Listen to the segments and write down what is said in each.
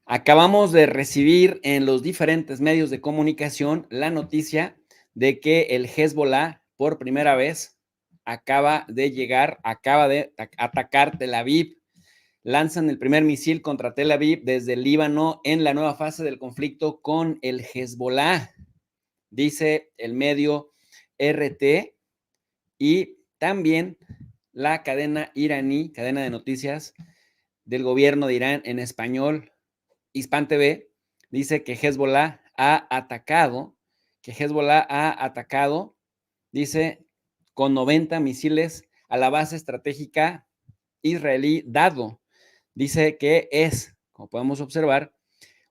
Acabamos de recibir en los diferentes medios de comunicación la noticia de que el Hezbollah, por primera vez, acaba de atacar Tel Aviv. Lanzan el primer misil contra Tel Aviv desde el Líbano en la nueva fase del conflicto con el Hezbollah, dice el medio RT, y también la cadena iraní, cadena de noticias del gobierno de Irán en español, Hispan TV, dice que Hezbollah ha atacado, dice, con 90 misiles a la base estratégica israelí Dado. Dice que es, como podemos observar,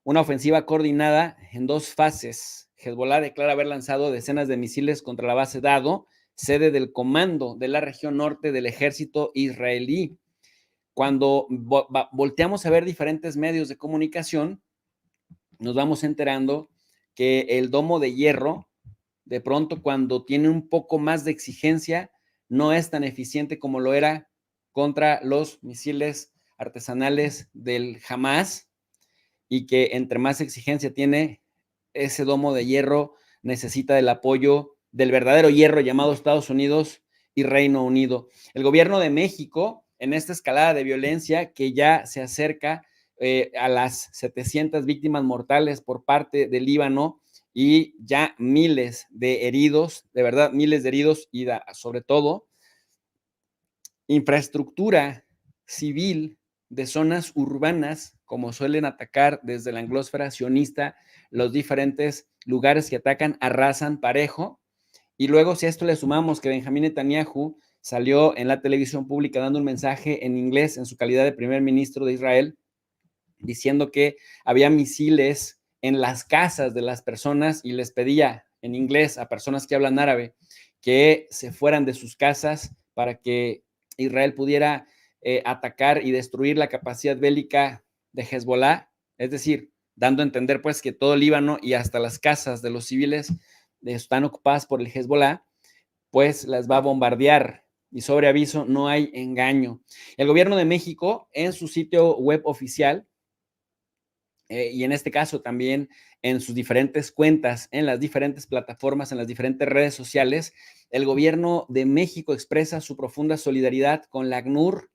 una ofensiva coordinada en dos fases. Hezbollah declara haber lanzado decenas de misiles contra la base Dado, sede del comando de la región norte del ejército israelí. Cuando volteamos a ver diferentes medios de comunicación, nos vamos enterando que el domo de hierro, de pronto cuando tiene un poco más de exigencia, no es tan eficiente como lo era contra los misiles artesanales del Hamas, y que entre más exigencia tiene ese domo de hierro, necesita del apoyo del verdadero hierro llamado Estados Unidos y Reino Unido. El gobierno de México, en esta escalada de violencia que ya se acerca a las 700 víctimas mortales por parte del Líbano y ya miles de heridos, de verdad, miles de heridos y sobre todo infraestructura civil de zonas urbanas, como suelen atacar desde la anglósfera sionista, los diferentes lugares que atacan arrasan parejo. Y luego, si a esto le sumamos que Benjamín Netanyahu salió en la televisión pública dando un mensaje en inglés en su calidad de primer ministro de Israel, diciendo que había misiles en las casas de las personas y les pedía en inglés a personas que hablan árabe que se fueran de sus casas para que Israel pudiera atacar y destruir la capacidad bélica de Hezbollah, es decir, dando a entender pues que todo Líbano y hasta las casas de los civiles están ocupadas por el Hezbollah, pues las va a bombardear. Y sobre aviso, no hay engaño. El gobierno de México, en su sitio web oficial, y en este caso también en sus diferentes cuentas, en las diferentes plataformas, en las diferentes redes sociales, el gobierno de México expresa su profunda solidaridad con la ACNUR.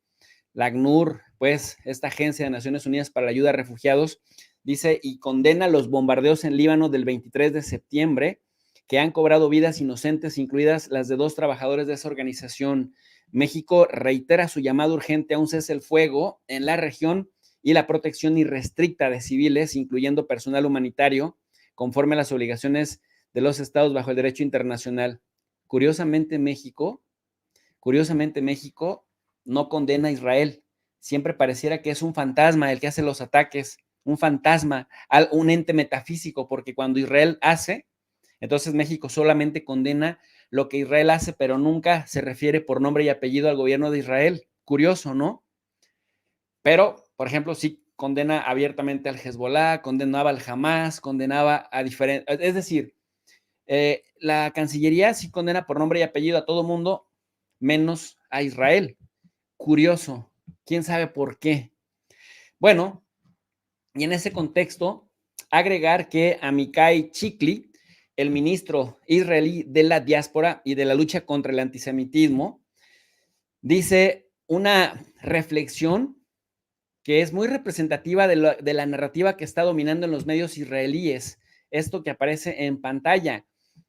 La ACNUR, pues, esta agencia de Naciones Unidas para la Ayuda a Refugiados, dice y condena los bombardeos en Líbano del 23 de septiembre, que han cobrado vidas inocentes, incluidas las de 2 trabajadores de esa organización. México reitera su llamado urgente a un cese el fuego en la región y la protección irrestricta de civiles, incluyendo personal humanitario, conforme a las obligaciones de los estados bajo el derecho internacional. Curiosamente, México no condena a Israel. Siempre pareciera que es un fantasma el que hace los ataques, un fantasma, un ente metafísico, porque cuando Israel hace, entonces México solamente condena lo que Israel hace, pero nunca se refiere por nombre y apellido al gobierno de Israel. Curioso, ¿no? Pero, por ejemplo, sí condena abiertamente al Hezbollah, condenaba al Hamas, condenaba a diferentes, es decir, la Cancillería sí condena por nombre y apellido a todo mundo, menos a Israel. Curioso, quién sabe por qué. Bueno, y en ese contexto, agregar que Amichai Chikli, el ministro israelí de la diáspora y de la lucha contra el antisemitismo, dice una reflexión que es muy representativa de la narrativa que está dominando en los medios israelíes. Esto que aparece en pantalla.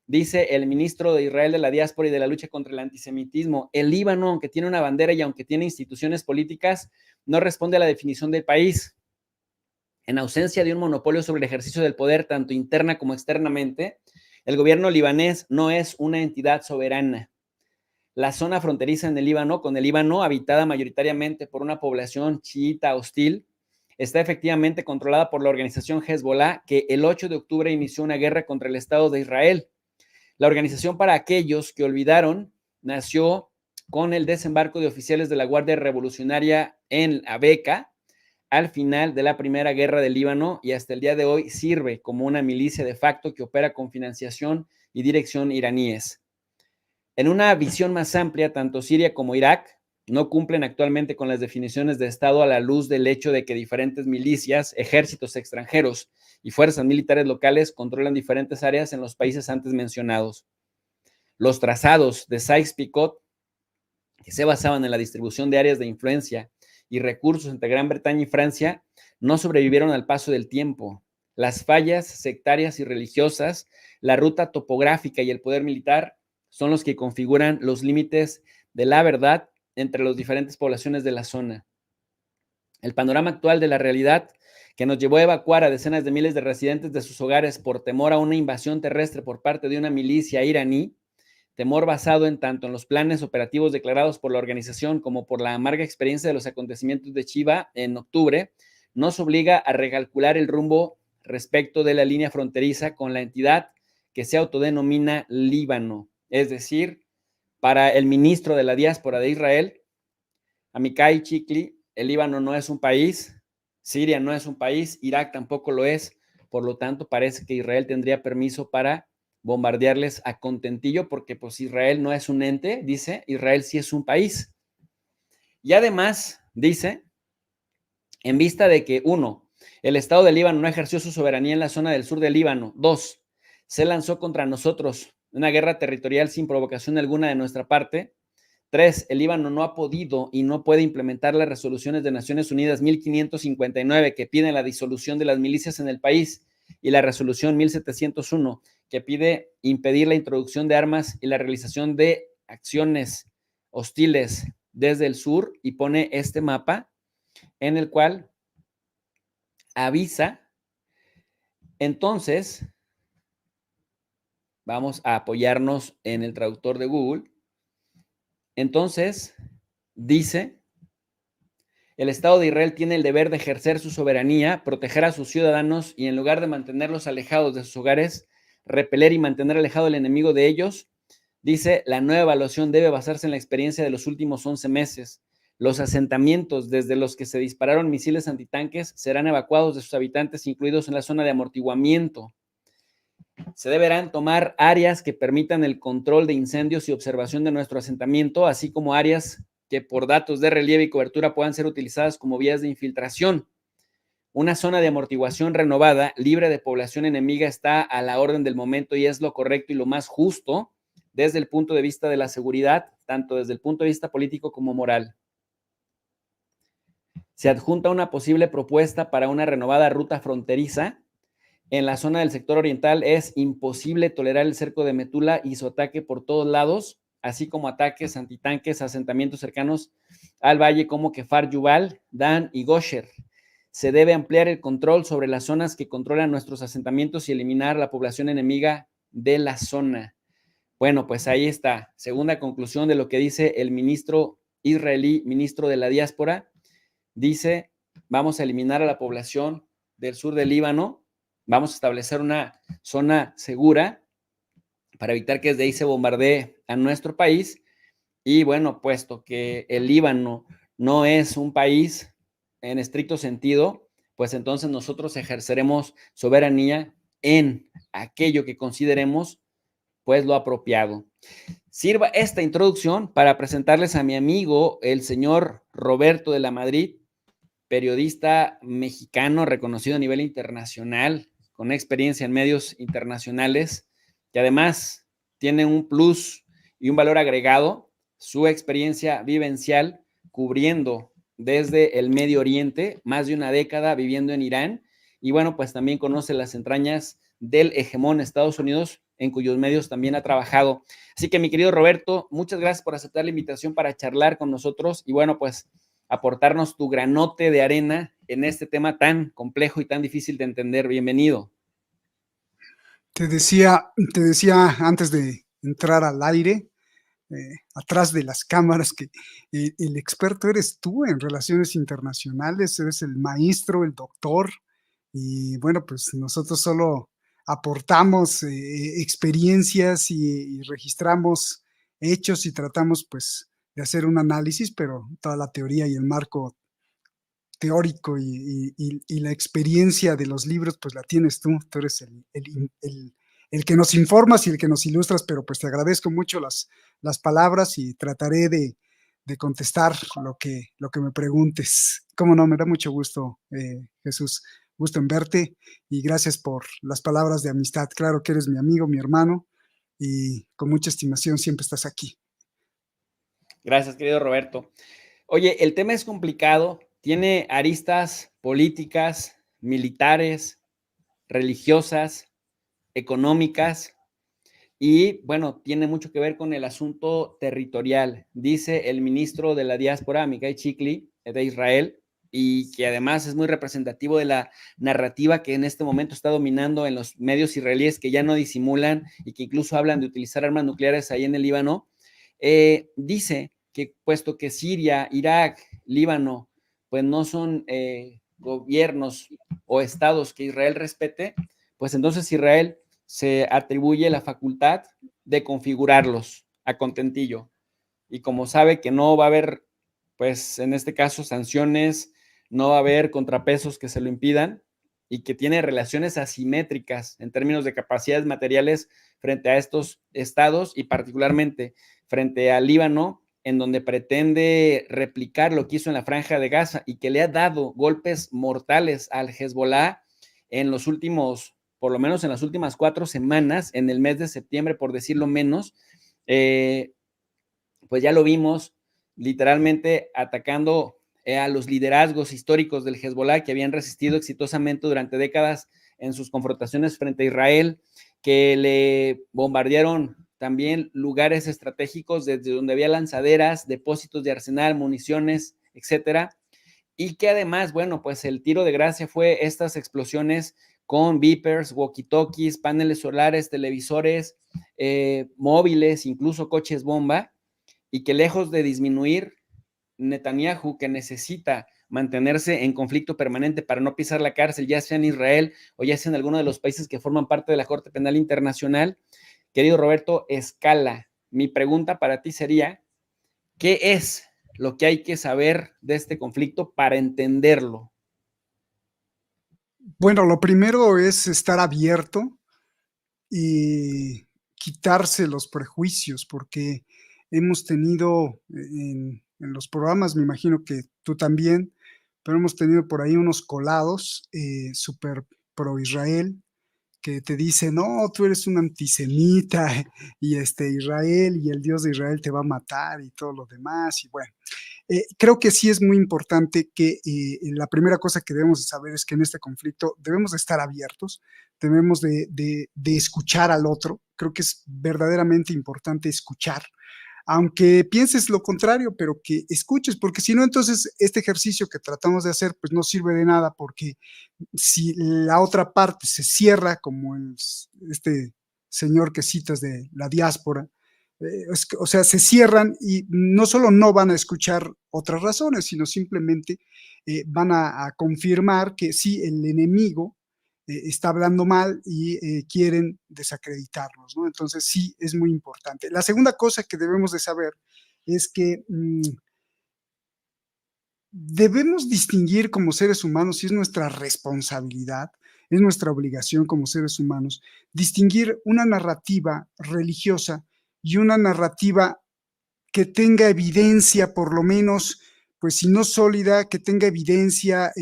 Dice el ministro de Israel de la diáspora y de la lucha contra el antisemitismo: el Líbano, aunque tiene una bandera y aunque tiene instituciones políticas, no responde a la definición del país. En ausencia de un monopolio sobre el ejercicio del poder, tanto interna como externamente, el gobierno libanés no es una entidad soberana. La zona fronteriza en el Líbano, con el Líbano, habitada mayoritariamente por una población chiita hostil, está efectivamente controlada por la organización Hezbollah, que el 8 de octubre inició una guerra contra el Estado de Israel. La organización, para aquellos que olvidaron, nació con el desembarco de oficiales de la Guardia Revolucionaria en Abeca al final de la Primera Guerra del Líbano, y hasta el día de hoy sirve como una milicia de facto que opera con financiación y dirección iraníes. En una visión más amplia, tanto Siria como Irak no cumplen actualmente con las definiciones de Estado a la luz del hecho de que diferentes milicias, ejércitos extranjeros y fuerzas militares locales controlan diferentes áreas en los países antes mencionados. Los trazados de Sykes-Picot, que se basaban en la distribución de áreas de influencia y recursos entre Gran Bretaña y Francia, no sobrevivieron al paso del tiempo. Las fallas sectarias y religiosas, la ruta topográfica y el poder militar son los que configuran los límites de la verdad entre las diferentes poblaciones de la zona. El panorama actual de la realidad que nos llevó a evacuar a decenas de miles de residentes de sus hogares por temor a una invasión terrestre por parte de una milicia iraní, temor basado en tanto en los planes operativos declarados por la organización como por la amarga experiencia de los acontecimientos de Chiva en octubre, nos obliga a recalcular el rumbo respecto de la línea fronteriza con la entidad que se autodenomina Líbano. Es decir, para el ministro de la diáspora de Israel, Amichai Chikli, el Líbano no es un país, Siria no es un país, Irak tampoco lo es, por lo tanto parece que Israel tendría permiso para bombardearles a contentillo porque pues Israel no es un ente, dice, Israel sí es un país. Y además dice, en vista de que, 1, el Estado de Líbano no ejerció su soberanía en la zona del sur del Líbano, 2, se lanzó contra nosotros una guerra territorial sin provocación alguna de nuestra parte, 3, el Líbano no ha podido y no puede implementar las resoluciones de Naciones Unidas 1559 que piden la disolución de las milicias en el país y la resolución 1701 que pide impedir la introducción de armas y la realización de acciones hostiles desde el sur, y pone este mapa en el cual avisa. Entonces, vamos a apoyarnos en el traductor de Google. Entonces, dice, el Estado de Israel tiene el deber de ejercer su soberanía, proteger a sus ciudadanos y en lugar de mantenerlos alejados de sus hogares, repeler y mantener alejado al enemigo de ellos. Dice, la nueva evaluación debe basarse en la experiencia de los últimos 11 meses. Los asentamientos desde los que se dispararon misiles antitanques serán evacuados de sus habitantes, incluidos en la zona de amortiguamiento. Se deberán tomar áreas que permitan el control de incendios y observación de nuestro asentamiento, así como áreas que por datos de relieve y cobertura puedan ser utilizadas como vías de infiltración. Una zona de amortiguación renovada, libre de población enemiga, está a la orden del momento y es lo correcto y lo más justo desde el punto de vista de la seguridad, tanto desde el punto de vista político como moral. Se adjunta una posible propuesta para una renovada ruta fronteriza. En la zona del sector oriental es imposible tolerar el cerco de Metula y su ataque por todos lados, así como ataques antitanques a asentamientos cercanos al valle como Kefar Yuval, Dan y Gosher. Se debe ampliar el control sobre las zonas que controlan nuestros asentamientos y eliminar la población enemiga de la zona. Bueno, pues ahí está, segunda conclusión de lo que dice el ministro israelí, ministro de la diáspora. Dice, vamos a eliminar a la población del sur del Líbano, vamos a establecer una zona segura para evitar que desde ahí se bombardee a nuestro país. Y bueno, puesto que el Líbano no es un país en estricto sentido, pues entonces nosotros ejerceremos soberanía en aquello que consideremos pues lo apropiado. Sirva esta introducción para presentarles a mi amigo, el señor Roberto de la Madrid, periodista mexicano reconocido a nivel internacional, con experiencia en medios internacionales, que además tiene un plus y un valor agregado, su experiencia vivencial cubriendo desde el Medio Oriente, más de una década viviendo en Irán, y bueno, pues también conoce las entrañas del hegemón Estados Unidos, en cuyos medios también ha trabajado. Así que mi querido Roberto, muchas gracias por aceptar la invitación para charlar con nosotros y bueno, pues aportarnos tu granote de arena en este tema tan complejo y tan difícil de entender. Bienvenido. Te decía antes de entrar al aire, atrás de las cámaras, que el experto eres tú en relaciones internacionales, eres el maestro, el doctor, y bueno, pues nosotros solo aportamos experiencias y registramos hechos y tratamos pues de hacer un análisis, pero toda la teoría y el marco teórico y la experiencia de los libros, pues la tienes tú eres el que nos informas y el que nos ilustras, pero pues te agradezco mucho las palabras y trataré de contestar lo que me preguntes. Cómo no, me da mucho gusto, Jesús, gusto en verte y gracias por las palabras de amistad. Claro que eres mi amigo, mi hermano y con mucha estimación siempre estás aquí. Gracias, querido Roberto. Oye, el tema es complicado, tiene aristas políticas, militares, religiosas, económicas y, bueno, tiene mucho que ver con el asunto territorial. Dice el ministro de la diáspora, Micah Chikli, de Israel, y que además es muy representativo de la narrativa que en este momento está dominando en los medios israelíes, que ya no disimulan y que incluso hablan de utilizar armas nucleares ahí en el Líbano. Dice que puesto que Siria, Irak, Líbano, pues no son gobiernos o estados que Israel respete, pues entonces Israel se atribuye la facultad de configurarlos a contentillo. Y como sabe que no va a haber, pues en este caso, sanciones, no va a haber contrapesos que se lo impidan y que tiene relaciones asimétricas en términos de capacidades materiales frente a estos estados y particularmente frente al Líbano, en donde pretende replicar lo que hizo en la Franja de Gaza y que le ha dado golpes mortales al Hezbollah en los últimos, por lo menos en las últimas 4 semanas, en el mes de septiembre, por decirlo menos, pues ya lo vimos literalmente atacando a los liderazgos históricos del Hezbollah que habían resistido exitosamente durante décadas en sus confrontaciones frente a Israel, que le bombardearon también lugares estratégicos desde donde había lanzaderas, depósitos de arsenal, municiones, etcétera, y que además, bueno, pues el tiro de gracia fue estas explosiones con beepers, walkie-talkies, paneles solares, televisores, móviles, incluso coches bomba, y que lejos de disminuir, Netanyahu, que necesita mantenerse en conflicto permanente para no pisar la cárcel, ya sea en Israel o ya sea en alguno de los países que forman parte de la Corte Penal Internacional, querido Roberto, escala. Mi pregunta para ti sería, ¿qué es lo que hay que saber de este conflicto para entenderlo? Bueno, lo primero es estar abierto y quitarse los prejuicios, porque hemos tenido en los programas, me imagino que tú también, pero hemos tenido por ahí unos colados súper pro Israel que te dicen, no, tú eres un antisemita y Israel y el Dios de Israel te va a matar y todo lo demás. Y bueno, creo que sí es muy importante que la primera cosa que debemos de saber es que en este conflicto debemos de estar abiertos, debemos de escuchar al otro. Creo que es verdaderamente importante escuchar, aunque pienses lo contrario, pero que escuches, porque si no, entonces este ejercicio que tratamos de hacer, pues no sirve de nada, porque si la otra parte se cierra, como este señor que citas de la diáspora, o sea, se cierran y no solo no van a escuchar otras razones, sino simplemente van a confirmar que sí, el enemigo está hablando mal y quieren desacreditarnos, ¿no? Entonces sí, es muy importante. La segunda cosa que debemos de saber es que debemos distinguir como seres humanos, y es nuestra responsabilidad, es nuestra obligación como seres humanos, distinguir una narrativa religiosa y una narrativa que tenga evidencia, por lo menos, pues si no sólida, que tenga evidencia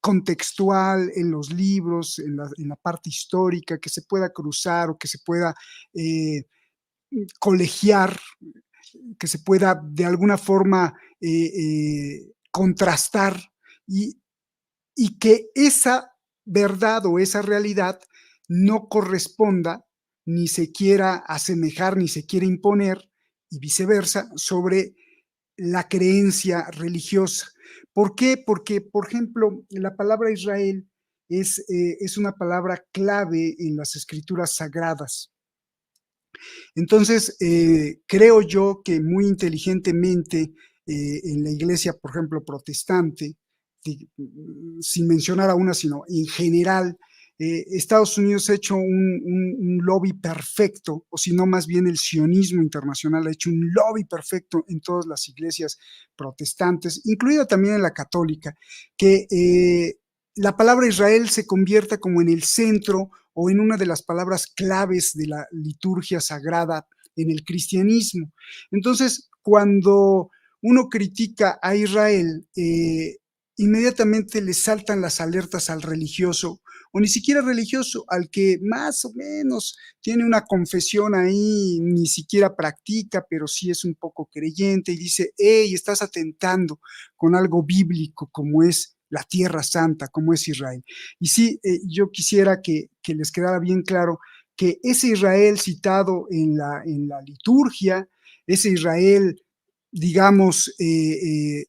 contextual en los libros, en la parte histórica, que se pueda cruzar o que se pueda eh, colegiar, que se pueda de alguna forma contrastar y, y que esa verdad o esa realidad no corresponda ni se quiera asemejar ni se quiera imponer y viceversa sobre la creencia religiosa. ¿Por qué? Porque, por ejemplo, la palabra Israel es una palabra clave en las escrituras sagradas. Entonces, creo yo que muy inteligentemente en la iglesia, por ejemplo, protestante, sin mencionar a una, sino en general, Estados Unidos ha hecho un lobby perfecto, o si no, más bien el sionismo internacional ha hecho un lobby perfecto en todas las iglesias protestantes, incluida también en la católica, que la palabra Israel se convierta como en el centro o en una de las palabras claves de la liturgia sagrada en el cristianismo. Entonces, cuando uno critica a Israel, inmediatamente le saltan las alertas al religioso, o ni siquiera religioso, al que más o menos tiene una confesión ahí, ni siquiera practica, pero sí es un poco creyente y dice, hey, estás atentando con algo bíblico como es la Tierra Santa, como es Israel. Y sí, yo quisiera que les quedara bien claro que ese Israel citado en la liturgia, ese Israel, digamos,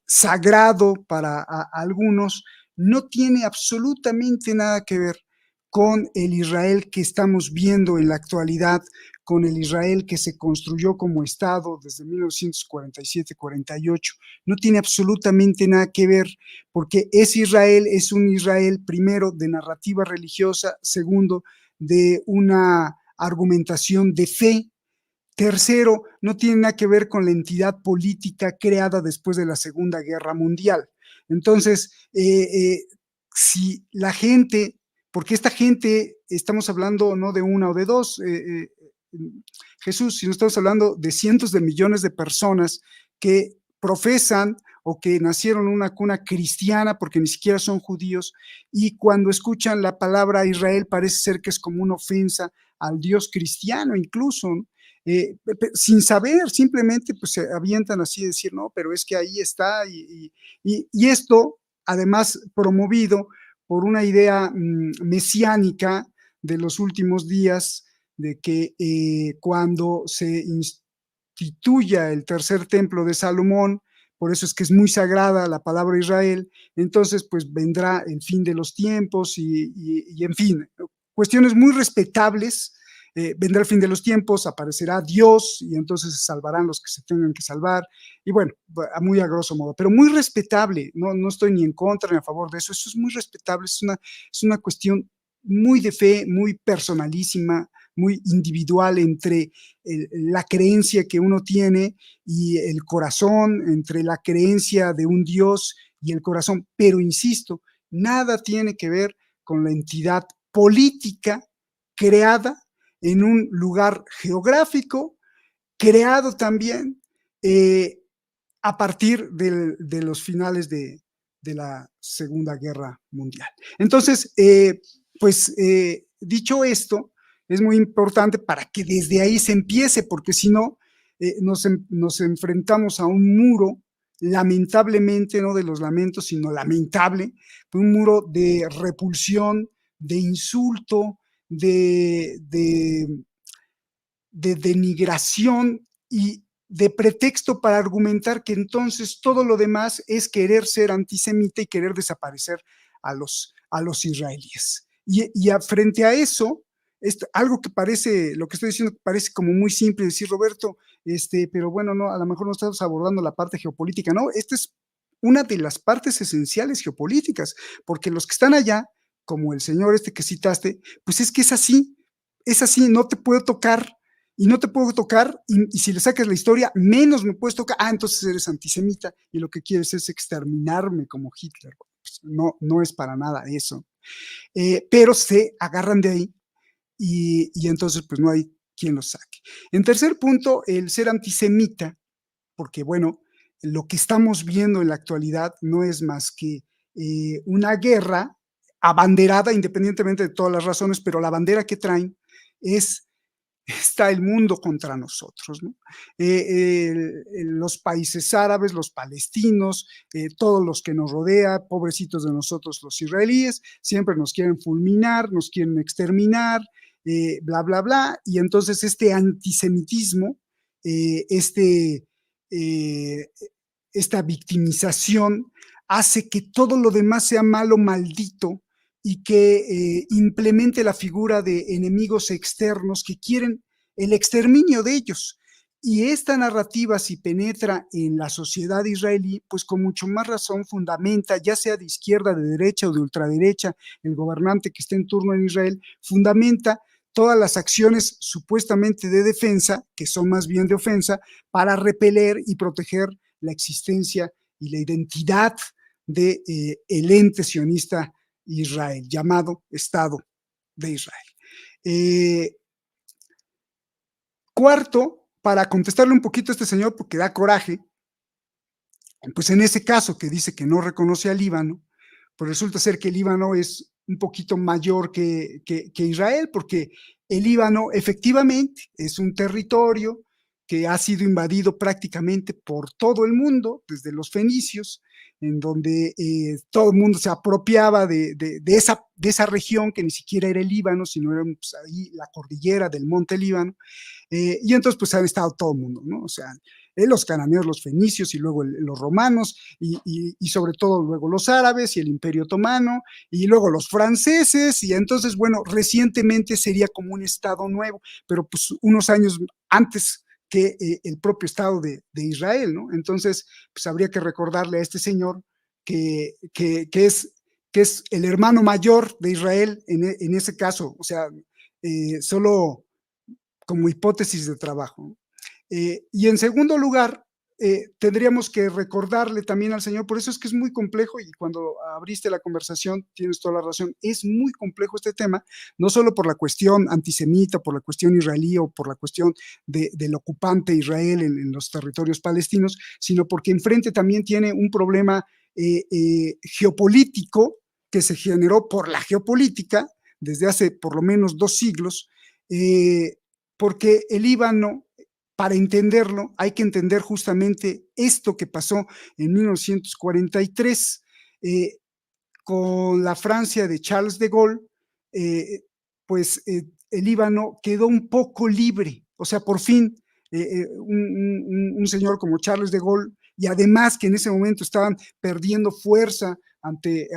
sagrado para algunos, no tiene absolutamente nada que ver con el Israel que estamos viendo en la actualidad, con el Israel que se construyó como Estado desde 1947-48. No tiene absolutamente nada que ver, porque ese Israel es un Israel, primero, de narrativa religiosa, segundo, de una argumentación de fe. Tercero, no tiene nada que ver con la entidad política creada después de la Segunda Guerra Mundial. Entonces, si la gente, porque esta gente, estamos hablando no de una o de dos, Jesús, si no estamos hablando de cientos de millones de personas que profesan o que nacieron en una cuna cristiana porque ni siquiera son judíos, y cuando escuchan la palabra Israel parece ser que es como una ofensa al Dios cristiano incluso, ¿no? Sin saber, simplemente pues se avientan así de decir, no, pero es que ahí está, y esto además promovido por una idea mesiánica de los últimos días, de que cuando se instituya el tercer templo de Salomón, por eso es que es muy sagrada la palabra Israel, entonces pues vendrá el fin de los tiempos y en fin, cuestiones muy respetables. Vendrá el fin de los tiempos, aparecerá Dios y entonces se salvarán los que se tengan que salvar. Y bueno, muy a grosso modo, pero muy respetable. No, no estoy ni en contra ni a favor de eso. Eso es muy respetable. Es una cuestión muy de fe, muy personalísima, muy individual entre la creencia que uno tiene y el corazón, entre la creencia de un Dios y el corazón. Pero insisto, nada tiene que ver con la entidad política creada en un lugar geográfico, creado también a partir de los finales de la Segunda Guerra Mundial. Entonces, pues dicho esto, es muy importante para que desde ahí se empiece, porque si no, nos enfrentamos a un muro, lamentablemente, no de los lamentos, sino lamentable, un muro de repulsión, de insulto, de denigración y de pretexto para argumentar que entonces todo lo demás es querer ser antisemita y querer desaparecer a los israelíes. Frente a eso, algo que parece, lo que estoy diciendo parece como muy simple, decir, Roberto, pero bueno, no, a lo mejor no estamos abordando la parte geopolítica, no, esta es una de las partes esenciales geopolíticas, porque los que están allá, como el señor que citaste, pues es que es así, no te puedo tocar y no te puedo tocar, y si le sacas la historia, menos me puedes tocar, entonces eres antisemita y lo que quieres es exterminarme como Hitler. Pues no, no es para nada eso. Pero se agarran de ahí y entonces pues no hay quien los saque. En tercer punto, el ser antisemita, porque bueno, lo que estamos viendo en la actualidad no es más que una guerra abanderada, independientemente de todas las razones, pero la bandera que traen es está el mundo contra nosotros, ¿no? Los países árabes, los palestinos, todos los que nos rodea, pobrecitos de nosotros los israelíes, siempre nos quieren fulminar, nos quieren exterminar, bla, bla, bla, y entonces este antisemitismo, eh, este, eh, esta victimización hace que todo lo demás sea malo, maldito, y que implemente la figura de enemigos externos que quieren el exterminio de ellos. Y esta narrativa, si penetra en la sociedad israelí, pues con mucho más razón fundamenta, ya sea de izquierda, de derecha o de ultraderecha, el gobernante que esté en turno en Israel, fundamenta todas las acciones supuestamente de defensa, que son más bien de ofensa, para repeler y proteger la existencia y la identidad de el ente sionista Israel, llamado Estado de Israel. Cuarto, para contestarle un poquito a este señor, porque da coraje, Pues en ese caso que dice que no reconoce al Líbano, pues resulta ser que el Líbano es un poquito mayor que Israel, porque el Líbano efectivamente es un territorio que ha sido invadido prácticamente por todo el mundo, desde los fenicios, en donde todo el mundo se apropiaba de esa región que ni siquiera era el Líbano, sino era pues, ahí la cordillera del monte Líbano, y entonces pues han estado todo el mundo, ¿no? O sea, los cananeos, los fenicios y luego los romanos y sobre todo luego los árabes y el imperio otomano y luego los franceses y entonces, bueno, recientemente sería como un estado nuevo, pero pues unos años antes que el propio Estado de Israel, ¿no? Entonces, pues habría que recordarle a este señor que es el hermano mayor de Israel en ese caso, o sea, solo como hipótesis de trabajo. Y en segundo lugar, tendríamos que recordarle también al Señor, por eso es que es muy complejo y cuando abriste la conversación tienes toda la razón, es muy complejo este tema, no solo por la cuestión antisemita, por la cuestión israelí o por la cuestión del ocupante Israel en los territorios palestinos, sino porque enfrente también tiene un problema geopolítico que se generó por la geopolítica desde hace por lo menos 2 siglos, porque el Líbano, para entenderlo, hay que entender justamente esto que pasó en 1943 con la Francia de Charles de Gaulle, pues el Líbano quedó un poco libre, o sea, por fin un señor como Charles de Gaulle, y además que en ese momento estaban perdiendo fuerza ante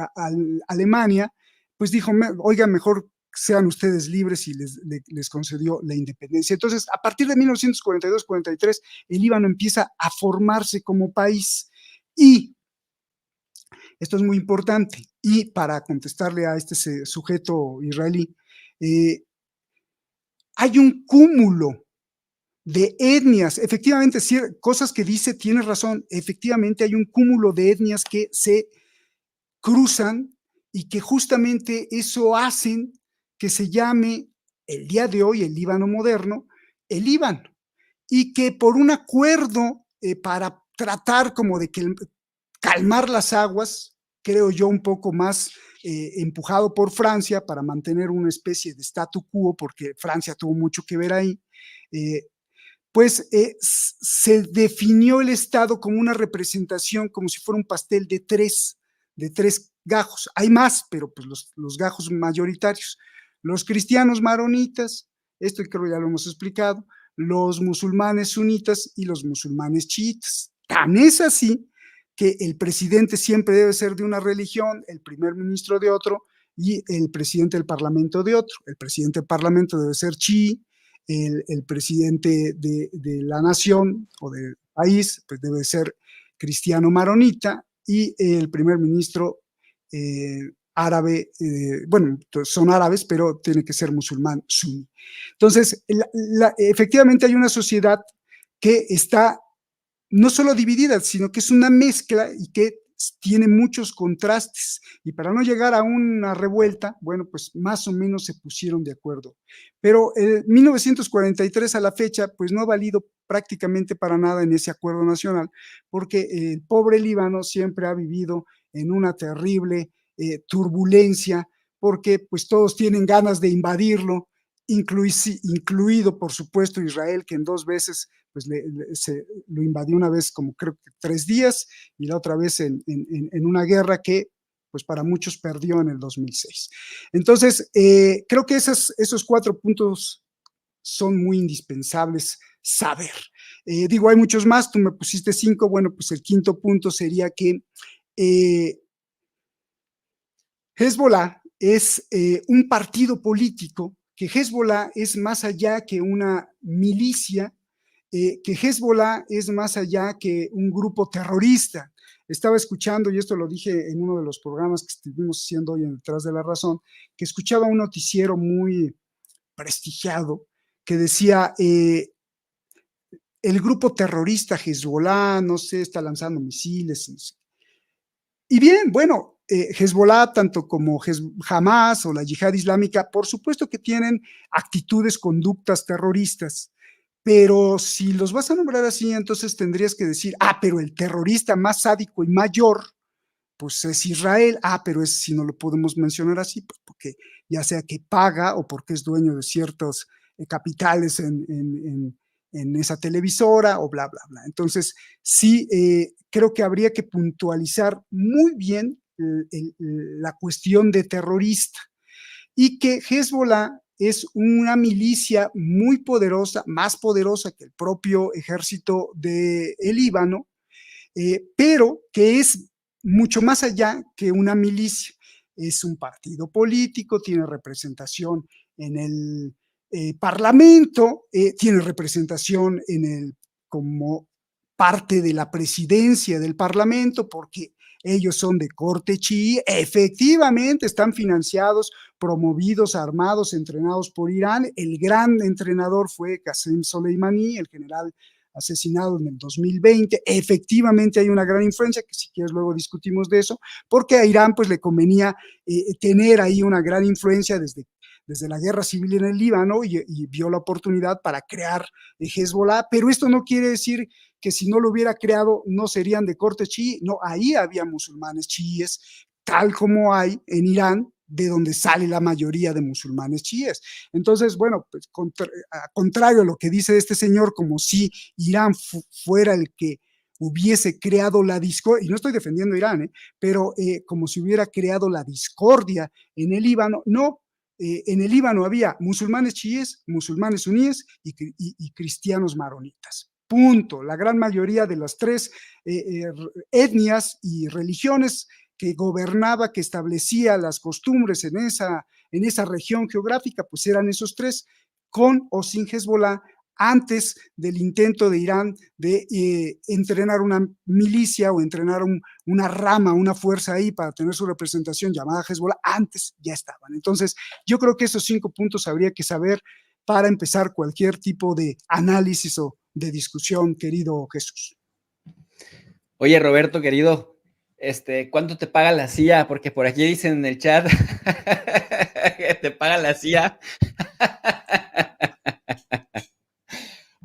Alemania, pues dijo, oiga, mejor sean ustedes libres y les concedió la independencia. Entonces, a partir de 1942-43, el Líbano empieza a formarse como país y esto es muy importante. Y para contestarle a este sujeto israelí, hay un cúmulo de etnias, efectivamente, cosas que dice, tiene razón, efectivamente hay un cúmulo de etnias que se cruzan y que justamente eso hacen que se llame el día de hoy el Líbano moderno, el Líbano, y que por un acuerdo para tratar como de que calmar las aguas, creo yo un poco más empujado por Francia para mantener una especie de statu quo, porque Francia tuvo mucho que ver ahí, pues se definió el Estado como una representación, como si fuera un pastel de tres gajos. Hay más, pero pues los gajos mayoritarios. Los cristianos maronitas, esto creo ya lo hemos explicado, los musulmanes sunitas y los musulmanes chiitas. Tan es así que el presidente siempre debe ser de una religión, el primer ministro de otro y el presidente del parlamento de otro. El presidente del parlamento debe ser chií, el presidente de la nación o del país pues debe ser cristiano maronita y el primer ministro árabe, bueno, son árabes, pero tiene que ser musulmán suní. Entonces, efectivamente hay una sociedad que está no solo dividida, sino que es una mezcla y que tiene muchos contrastes. Y para no llegar a una revuelta, bueno, pues más o menos se pusieron de acuerdo. Pero 1943 a la fecha, pues no ha valido prácticamente para nada en ese acuerdo nacional, porque el pobre Líbano siempre ha vivido en una terrible turbulencia, porque pues todos tienen ganas de invadirlo, incluido por supuesto Israel, que en 2 veces pues lo invadió, una vez como creo que 3 días y la otra vez en una guerra que pues para muchos perdió en el 2006. Entonces, creo que esos 4 puntos son muy indispensables saber. Digo, hay muchos más, tú me pusiste 5, bueno, pues el quinto punto sería que Hezbollah es un partido político, que Hezbollah es más allá que una milicia, que Hezbollah es más allá que un grupo terrorista. Estaba escuchando, y esto lo dije en uno de los programas que estuvimos haciendo hoy en Detrás de la Razón, que escuchaba un noticiero muy prestigiado que decía, el grupo terrorista Hezbollah, no sé, está lanzando misiles. No sé. Y bien, bueno, Hezbollah, tanto como Hamas o la Yihad Islámica, por supuesto que tienen actitudes, conductas terroristas, pero si los vas a nombrar así, entonces tendrías que decir, pero el terrorista más sádico y mayor, pues es Israel. Pero es, si no lo podemos mencionar así, pues porque ya sea que paga o porque es dueño de ciertos capitales en esa televisora o bla, bla, bla. Entonces, sí, creo que habría que puntualizar muy bien la cuestión de terrorista y que Hezbollah es una milicia muy poderosa, más poderosa que el propio ejército de Líbano, pero que es mucho más allá que una milicia. Es un partido político, tiene representación en el parlamento, tiene representación como parte de la presidencia del parlamento, porque ellos son de corte chií, efectivamente están financiados, promovidos, armados, entrenados por Irán. El gran entrenador fue Qasem Soleimani, el general asesinado en el 2020. Efectivamente hay una gran influencia, que si quieres luego discutimos de eso, porque a Irán pues le convenía tener ahí una gran influencia desde la guerra civil en el Líbano y vio la oportunidad para crear Hezbollah, pero esto no quiere decir que si no lo hubiera creado no serían de corte chií. No, ahí había musulmanes chiíes, tal como hay en Irán, de donde sale la mayoría de musulmanes chiíes. Entonces, bueno, pues a contrario a lo que dice este señor, como si Irán fuera el que hubiese creado la discordia, y no estoy defendiendo a Irán, pero como si hubiera creado la discordia en el Líbano. No, en el Líbano había musulmanes chiíes, musulmanes suníes y cristianos maronitas. Punto. La gran mayoría de las tres etnias y religiones que gobernaba, que establecía las costumbres en esa región geográfica, pues eran esos tres, con o sin Hezbollah, antes del intento de Irán de entrenar una milicia o entrenar una rama, una fuerza ahí para tener su representación llamada Hezbollah. Antes ya estaban. Entonces, yo creo que esos 5 puntos habría que saber para empezar cualquier tipo de análisis o de discusión, querido Jesús. Oye, Roberto, querido, ¿cuánto te paga la CIA? Porque por aquí dicen en el chat que te paga la CIA.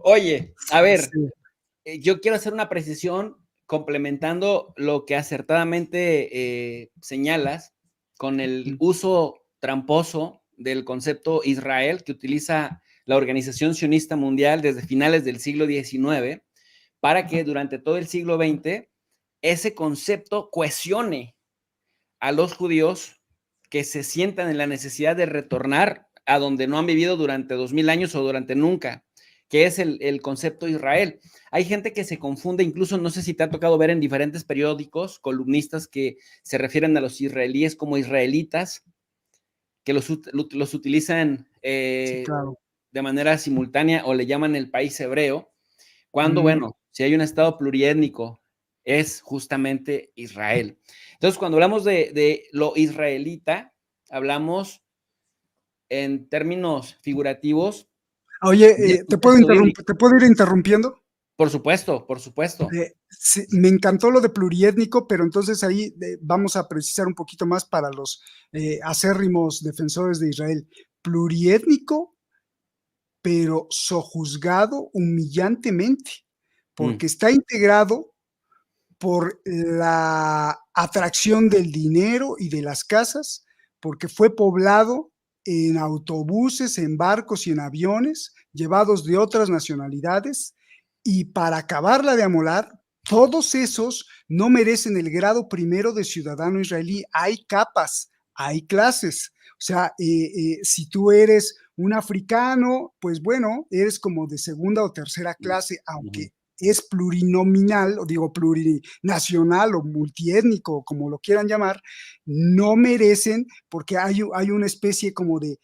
Oye, a ver, Sí. yo quiero hacer una precisión complementando lo que acertadamente señalas con el uso tramposo del concepto Israel que utiliza la Organización Sionista Mundial desde finales del siglo XIX para que durante todo el siglo XX ese concepto cohesione a los judíos que se sientan en la necesidad de retornar a donde no han vivido durante 2000 años o durante nunca, que es el concepto Israel. Hay gente que se confunde, incluso no sé si te ha tocado ver en diferentes periódicos, columnistas que se refieren a los israelíes como israelitas, que los utilizan Sí, claro. de manera simultánea o le llaman el país hebreo, cuando, Mm. bueno, si hay un estado pluriétnico, es justamente Israel. Entonces, cuando hablamos de lo israelita, hablamos en términos figurativos Oye, del contexto bíblico. ¿te puedo ir interrumpiendo? Por supuesto, por supuesto. Sí, me encantó lo de pluriétnico, pero entonces ahí vamos a precisar un poquito más para los acérrimos defensores de Israel. Pluriétnico, pero sojuzgado humillantemente, Mm, porque está integrado por la atracción del dinero y de las casas, porque fue poblado en autobuses, en barcos y en aviones llevados de otras nacionalidades, y para acabarla de amolar, todos esos no merecen el grado primero de ciudadano israelí. Hay capas, hay clases. O sea, si tú eres un africano, pues bueno, eres como de segunda o tercera mm, clase, ujú. aunque es plurinominal, o digo plurinacional o multiétnico, como lo quieran llamar, no merecen, porque hay una especie como de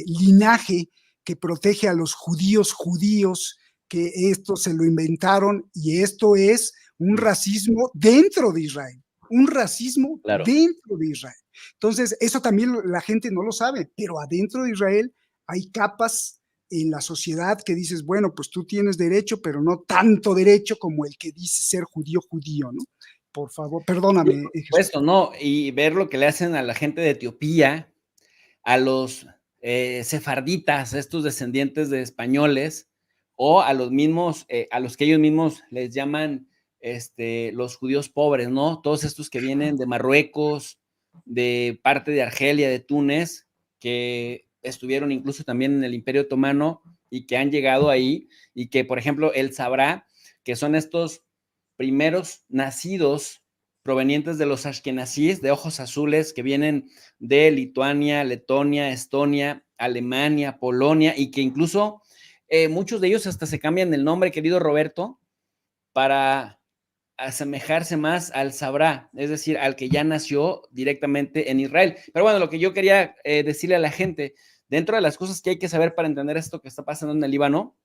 linaje que protege a los judíos, que esto se lo inventaron, y esto es un Mm, racismo dentro de Israel, un racismo claro. dentro de Israel. Entonces, eso también la gente no lo sabe, pero adentro de Israel hay capas en la sociedad que dices, bueno, pues tú tienes derecho, pero no tanto derecho como el que dice ser judío, ¿no? Por favor, Sí, perdóname, por Jesús. supuesto, ¿no? Y ver lo que le hacen a la gente de Etiopía, a los sefarditas, estos descendientes de españoles, o a los mismos, a los que ellos mismos les llaman los judíos pobres, ¿no? Todos estos que vienen de Marruecos, de parte de Argelia, de Túnez, que estuvieron incluso también en el Imperio Otomano y que han llegado ahí, y que, por ejemplo, el Sabrá, que son estos primeros nacidos provenientes de los ashkenazíes, de ojos azules, que vienen de Lituania, Letonia, Estonia, Alemania, Polonia, y que incluso muchos de ellos hasta se cambian el nombre, querido Roberto, para asemejarse más al Sabrá, es decir, al que ya nació directamente en Israel. Pero bueno, lo que yo quería decirle a la gente, dentro de las cosas que hay que saber para entender esto que está pasando en el Líbano,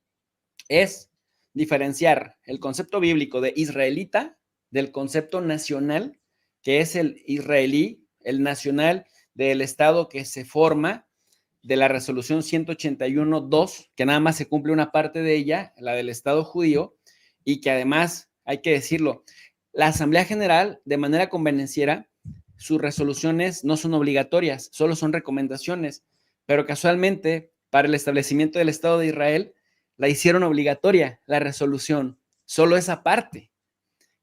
es diferenciar el concepto bíblico de israelita del concepto nacional, que es el israelí, el nacional del Estado que se forma de la resolución 181.2, que nada más se cumple una parte de ella, la del Estado judío, y que además, hay que decirlo, la Asamblea General, de manera convenenciera, sus resoluciones no son obligatorias, solo son recomendaciones, pero casualmente, para el establecimiento del Estado de Israel, la hicieron obligatoria, la resolución, solo esa parte,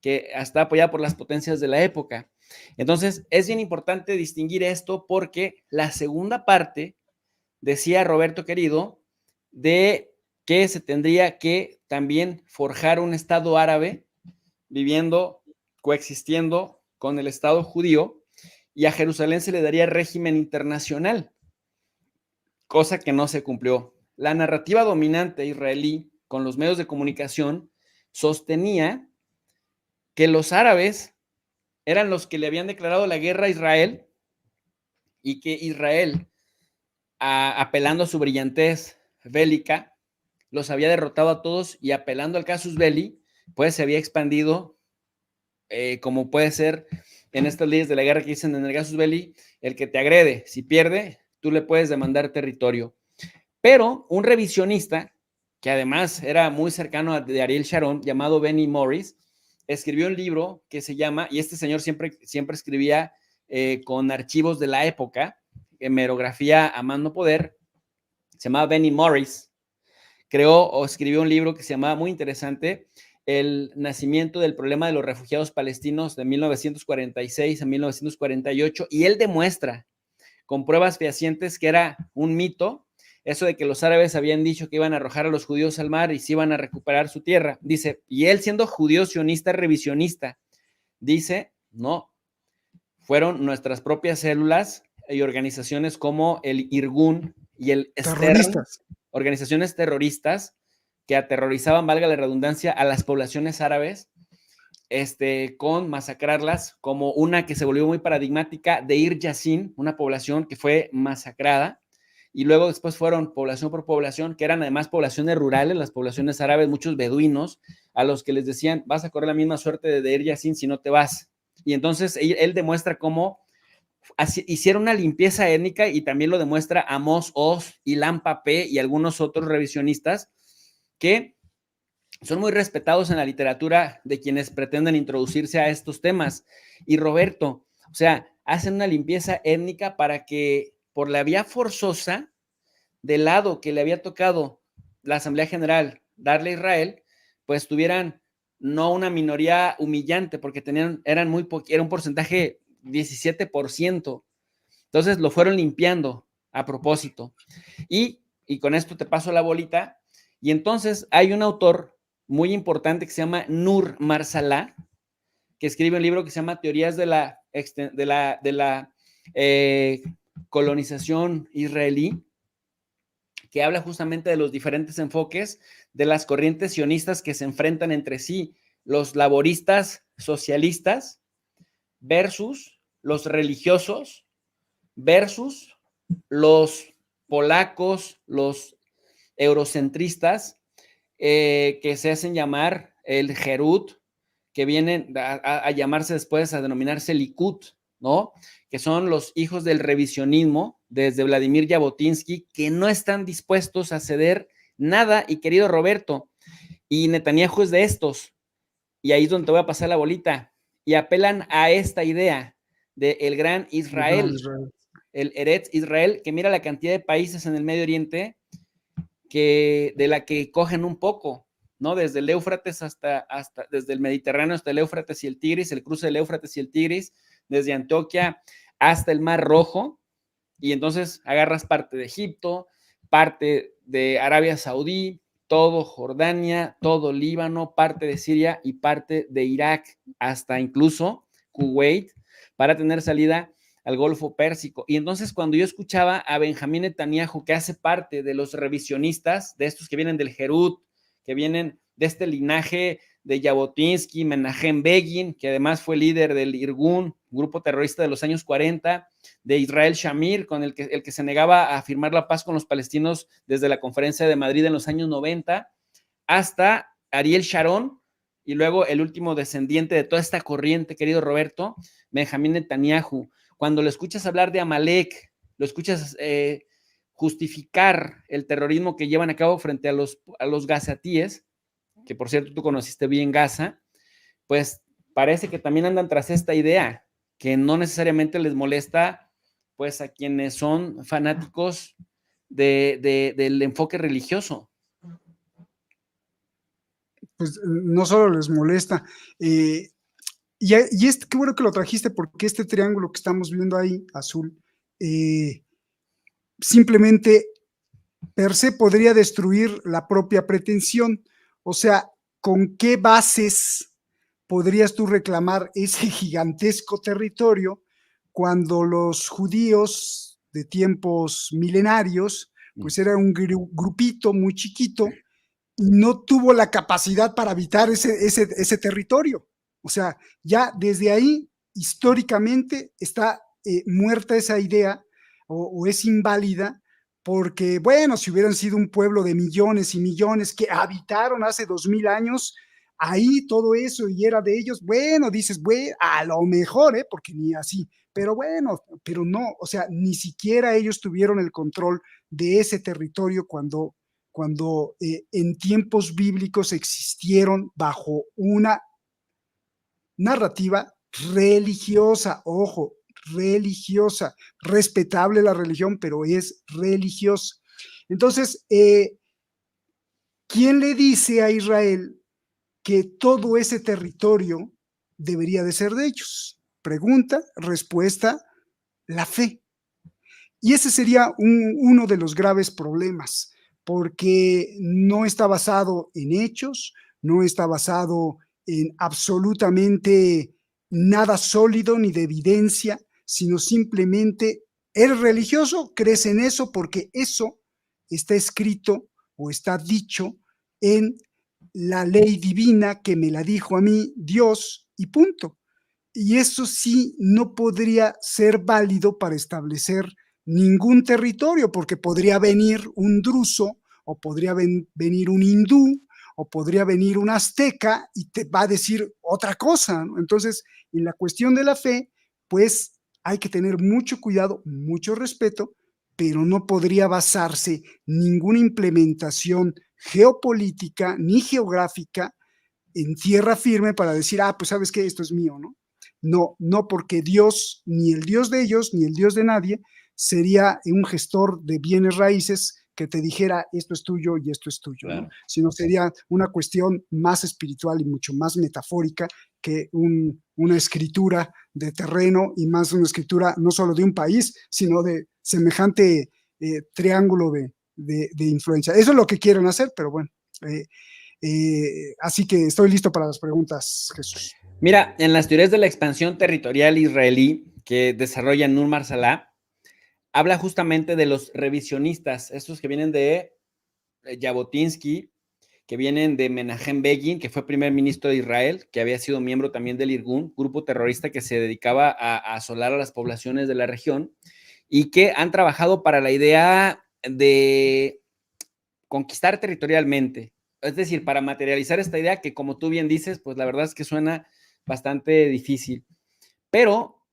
que está apoyada por las potencias de la época. Entonces, es bien importante distinguir esto porque la segunda parte, decía Roberto querido, de que se tendría que también forjar un Estado árabe viviendo, coexistiendo con el Estado judío, y a Jerusalén se le daría régimen internacional, cosa que no se cumplió. La narrativa dominante israelí con los medios de comunicación sostenía que los árabes eran los que le habían declarado la guerra a Israel y que Israel, apelando a su brillantez bélica, los había derrotado a todos, y apelando al casus belli, pues se había expandido, como puede ser en estas leyes de la guerra que dicen en el casus belli, el que te agrede, si pierde, tú le puedes demandar territorio. Pero un revisionista, que además era muy cercano a de Ariel Sharon, llamado Benny Morris, escribió un libro que se llama, y este señor siempre escribía con archivos de la época, hemerografía a más no poder, se llamaba Benny Morris, creó o escribió un libro que se llamaba, muy interesante, El nacimiento del problema de los refugiados palestinos de 1946 a 1948, y él demuestra con pruebas fehacientes que era un mito eso de que los árabes habían dicho que iban a arrojar a los judíos al mar y se iban a recuperar su tierra. Dice, y él siendo judío sionista revisionista, dice, no, fueron nuestras propias células y organizaciones como el Irgun y el Stern, Terroristas. organizaciones terroristas que aterrorizaban, valga la redundancia, a las poblaciones árabes, con masacrarlas, como una que se volvió muy paradigmática de Ir Yassin, una población que fue masacrada, y luego después fueron población por población, que eran además poblaciones rurales, las poblaciones árabes, muchos beduinos, a los que les decían, vas a correr la misma suerte de Ir Yassin si no te vas. Y entonces él demuestra cómo hicieron una limpieza étnica, y también lo demuestra Amos Oz, Ilan Pappé y algunos otros revisionistas que son muy respetados en la literatura de quienes pretenden introducirse a estos temas. Y Roberto, o sea, hacen una limpieza étnica para que por la vía forzosa, del lado que le había tocado la Asamblea General darle a Israel, pues tuvieran no una minoría humillante, porque eran era un porcentaje 17%. Entonces lo fueron limpiando a propósito. Y con esto te paso la bolita. Y entonces hay un autor muy importante que se llama Nur Marsalá, que escribe un libro que se llama Teorías de la colonización israelí, que habla justamente de los diferentes enfoques de las corrientes sionistas que se enfrentan entre sí, los laboristas socialistas versus los religiosos versus los polacos, los eurocentristas, que se hacen llamar el Herut, que vienen a llamarse después, a denominarse Likud, ¿no? Que son los hijos del revisionismo, desde Vladimir Jabotinsky, que no están dispuestos a ceder nada. Y querido Roberto, y Netanyahu es de estos, y ahí es donde te voy a pasar la bolita, y apelan a esta idea de el gran Israel, el Eretz Israel, que mira la cantidad de países en el Medio Oriente de la que cogen un poco, ¿no? Desde el Éufrates desde el Mediterráneo hasta el Éufrates y el Tigris, el cruce del Éufrates y el Tigris, desde Antioquia hasta el Mar Rojo, y entonces agarras parte de Egipto, parte de Arabia Saudí, todo Jordania, todo Líbano, parte de Siria y parte de Irak, hasta incluso Kuwait, para tener salida al Golfo Pérsico. Y entonces cuando yo escuchaba a Benjamín Netanyahu, que hace parte de los revisionistas, de estos que vienen del Herut, que vienen de este linaje de Jabotinsky, Menachem Begin, que además fue líder del Irgun, grupo terrorista de los años 40, de Israel Shamir, con el que se negaba a firmar la paz con los palestinos desde la Conferencia de Madrid en los años 90, hasta Ariel Sharon, y luego el último descendiente de toda esta corriente, querido Roberto, Benjamín Netanyahu. Cuando lo escuchas hablar de Amalek, lo escuchas justificar el terrorismo que llevan a cabo frente a los gazatíes, que por cierto tú conociste bien Gaza, pues parece que también andan tras esta idea, que no necesariamente les molesta pues a quienes son fanáticos del enfoque religioso. Pues no solo les molesta, qué bueno que lo trajiste, porque este triángulo que estamos viendo ahí, azul, simplemente per se podría destruir la propia pretensión. O sea, ¿con qué bases podrías tú reclamar ese gigantesco territorio cuando los judíos de tiempos milenarios, pues era un grupito muy chiquito y no tuvo la capacidad para habitar ese territorio? O sea, ya desde ahí, históricamente, está muerta esa idea o es inválida, porque, bueno, si hubieran sido un pueblo de millones y millones que habitaron hace 2000 años, ahí todo eso y era de ellos, bueno, dices, bueno, a lo mejor, porque ni así, pero bueno, pero no, o sea, ni siquiera ellos tuvieron el control de ese territorio cuando en tiempos bíblicos existieron bajo una narrativa religiosa, ojo, religiosa, respetable la religión, pero es religiosa. Entonces, ¿quién le dice a Israel que todo ese territorio debería de ser de ellos? Pregunta, respuesta, la fe. Y ese sería uno de los graves problemas, porque no está basado en hechos, no está basado en absolutamente nada sólido ni de evidencia, sino simplemente eres religioso, crees en eso porque eso está escrito o está dicho en la ley divina que me la dijo a mí Dios y punto. Y eso sí no podría ser válido para establecer ningún territorio, porque podría venir un druso o podría venir un hindú o podría venir un azteca y te va a decir otra cosa, ¿no? Entonces, en la cuestión de la fe, pues hay que tener mucho cuidado, mucho respeto, pero no podría basarse ninguna implementación geopolítica ni geográfica en tierra firme para decir, pues sabes que esto es mío, ¿no? No, no, porque Dios, ni el Dios de ellos, ni el Dios de nadie, sería un gestor de bienes raíces que te dijera esto es tuyo y esto es tuyo, claro, ¿no? Sino sería una cuestión más espiritual y mucho más metafórica que una escritura de terreno y más una escritura no solo de un país, sino de semejante triángulo de influencia. Eso es lo que quieren hacer, pero bueno. Así que estoy listo para las preguntas, Jesús. Mira, en las teorías de la expansión territorial israelí que desarrolla Nur Marsalá, habla justamente de los revisionistas, estos que vienen de Jabotinsky, que vienen de Menachem Begin, que fue primer ministro de Israel, que había sido miembro también del Irgun, grupo terrorista que se dedicaba a asolar a las poblaciones de la región, y que han trabajado para la idea de conquistar territorialmente, es decir, para materializar esta idea que, como tú bien dices, pues la verdad es que suena bastante difícil. Pero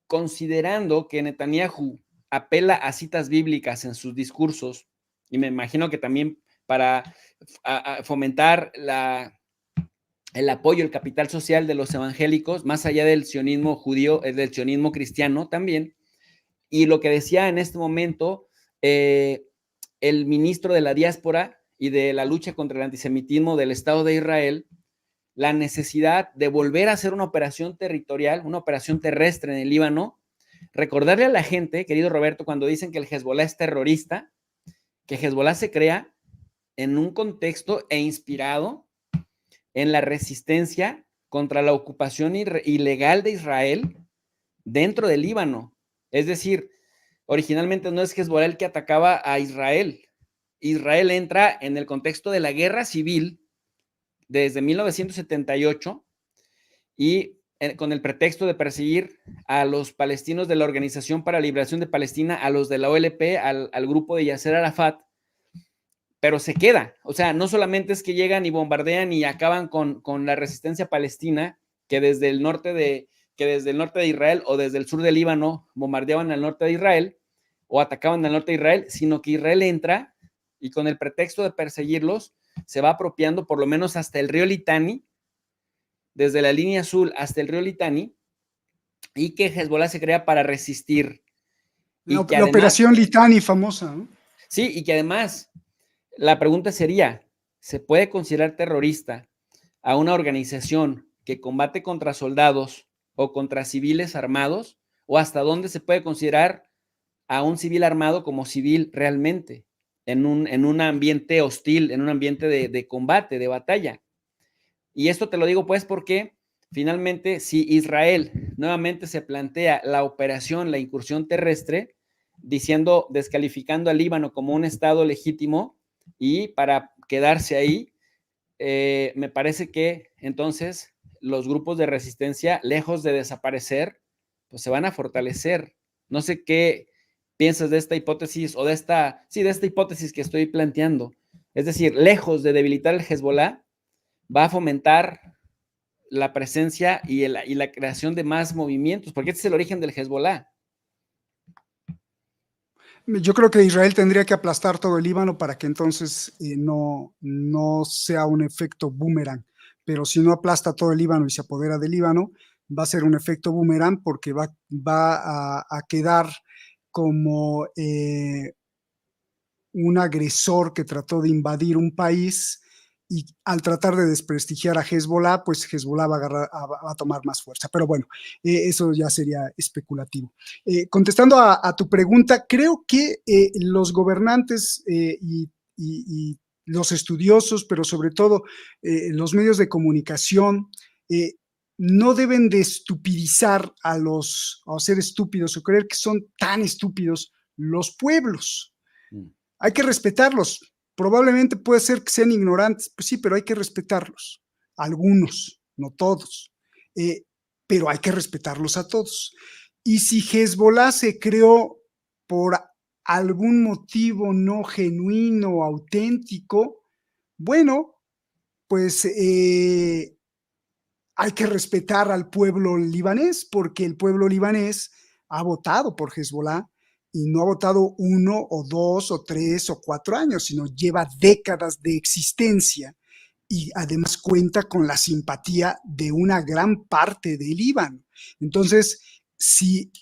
considerando que Netanyahu apela a citas bíblicas en sus discursos, y me imagino que también para fomentar el apoyo, el capital social de los evangélicos, más allá del sionismo judío, del sionismo cristiano también, y lo que decía en este momento, el ministro de la diáspora y de la lucha contra el antisemitismo del Estado de Israel la necesidad de volver a hacer una operación territorial, una operación terrestre en el Líbano. Recordarle a la gente, querido Roberto, cuando dicen que el Hezbollah es terrorista, que Hezbollah se crea en un contexto e inspirado en la resistencia contra la ocupación ilegal de Israel dentro del Líbano. Es decir, originalmente no es Hezbollah el que atacaba a Israel. Israel entra en el contexto de la guerra civil desde 1978 y con el pretexto de perseguir a los palestinos de la Organización para la Liberación de Palestina, a los de la OLP, al grupo de Yasser Arafat, pero se queda. O sea, no solamente es que llegan y bombardean y acaban con la resistencia palestina, que desde el norte de Israel o desde el sur del Líbano bombardeaban al norte de Israel o atacaban al norte de Israel, sino que Israel entra y con el pretexto de perseguirlos se va apropiando por lo menos hasta el río Litani, desde la línea azul hasta el río Litani, y que Hezbollah se crea para resistir. Y que la operación Litani famosa, ¿no? Sí, y que además la pregunta sería, ¿se puede considerar terrorista a una organización que combate contra soldados o contra civiles armados? ¿O hasta dónde se puede considerar a un civil armado como civil realmente en un ambiente hostil, en un ambiente de combate, de batalla? Y esto te lo digo pues porque finalmente si Israel nuevamente se plantea la operación, la incursión terrestre, diciendo, descalificando al Líbano como un estado legítimo y para quedarse ahí, me parece que entonces los grupos de resistencia, lejos de desaparecer, pues se van a fortalecer. No sé qué piensas de esta hipótesis o de esta hipótesis que estoy planteando. Es decir, lejos de debilitar el Hezbollah, va a fomentar la presencia y la creación de más movimientos, porque este es el origen del Hezbollah. Yo creo que Israel tendría que aplastar todo el Líbano para que entonces no sea un efecto boomerang. Pero si no aplasta todo el Líbano y se apodera del Líbano, va a ser un efecto boomerang porque va a quedar como un agresor que trató de invadir un país y al tratar de desprestigiar a Hezbollah, pues Hezbollah va a tomar más fuerza. Pero bueno, eso ya sería especulativo. Contestando a tu pregunta, creo que los gobernantes y los estudiosos, pero sobre todo los medios de comunicación, no deben de estupidizar o ser estúpidos o creer que son tan estúpidos los pueblos. Hay que respetarlos. Probablemente puede ser que sean ignorantes, pues sí, pero hay que respetarlos. Algunos, no todos. Pero hay que respetarlos a todos. Y si Hezbollah se creó por algún motivo no genuino, auténtico, bueno, pues hay que respetar al pueblo libanés, porque el pueblo libanés ha votado por Hezbollah y no ha votado 1 o 2 o 3 o 4 años, sino lleva décadas de existencia y además cuenta con la simpatía de una gran parte del Líbano. Entonces, si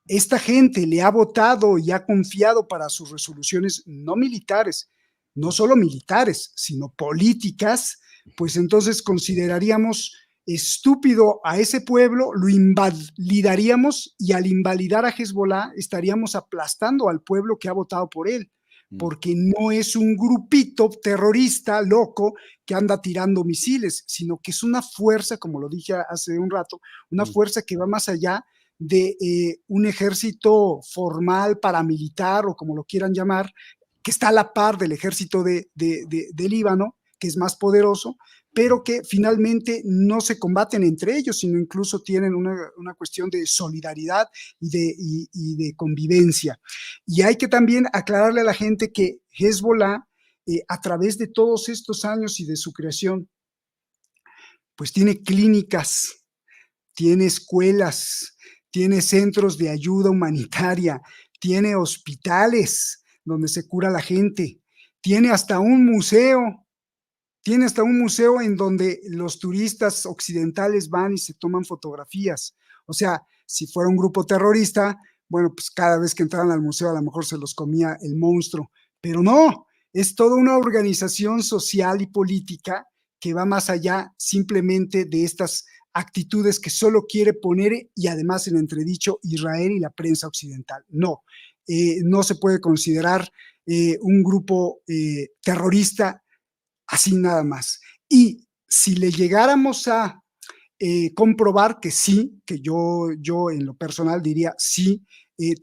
esta gente le ha votado y ha confiado para sus resoluciones no militares, no solo militares, sino políticas, pues entonces consideraríamos estúpido a ese pueblo, lo invalidaríamos y al invalidar a Hezbollah estaríamos aplastando al pueblo que ha votado por él, porque no es un grupito terrorista loco que anda tirando misiles, sino que es una fuerza, como lo dije hace un rato, una fuerza que va más allá de un ejército formal, paramilitar o como lo quieran llamar, que está a la par del ejército de Líbano, que es más poderoso, pero que finalmente no se combaten entre ellos, sino incluso tienen una cuestión de solidaridad y de convivencia. Y hay que también aclararle a la gente que Hezbollah, a través de todos estos años y de su creación, pues tiene clínicas, tiene escuelas, tiene centros de ayuda humanitaria, tiene hospitales donde se cura la gente, tiene hasta un museo. Tiene hasta un museo en donde los turistas occidentales van y se toman fotografías. O sea, si fuera un grupo terrorista, bueno, pues cada vez que entraran al museo a lo mejor se los comía el monstruo, pero no, es toda una organización social y política que va más allá simplemente de estas actitudes que solo quiere poner y además en entredicho Israel y la prensa occidental. No, no se puede considerar un grupo terrorista así nada más. Y si le llegáramos a comprobar que sí, que yo en lo personal diría sí,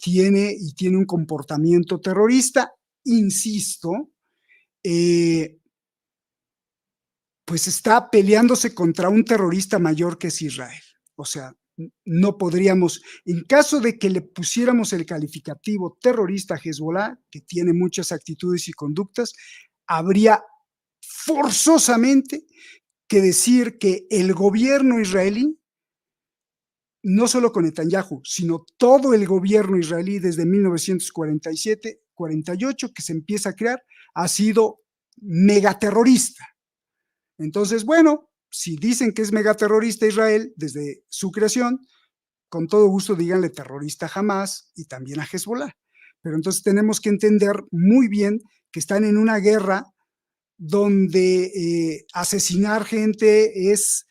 tiene un comportamiento terrorista, insisto, eh, pues está peleándose contra un terrorista mayor que es Israel. O sea, no podríamos, en caso de que le pusiéramos el calificativo terrorista a Hezbollah, que tiene muchas actitudes y conductas, habría forzosamente que decir que el gobierno israelí, no solo con Netanyahu, sino todo el gobierno israelí desde 1947, 48, que se empieza a crear, ha sido megaterrorista. Entonces, bueno, si dicen que es megaterrorista Israel desde su creación, con todo gusto díganle terrorista a Hamas y también a Hezbollah. Pero entonces tenemos que entender muy bien que están en una guerra donde asesinar gente es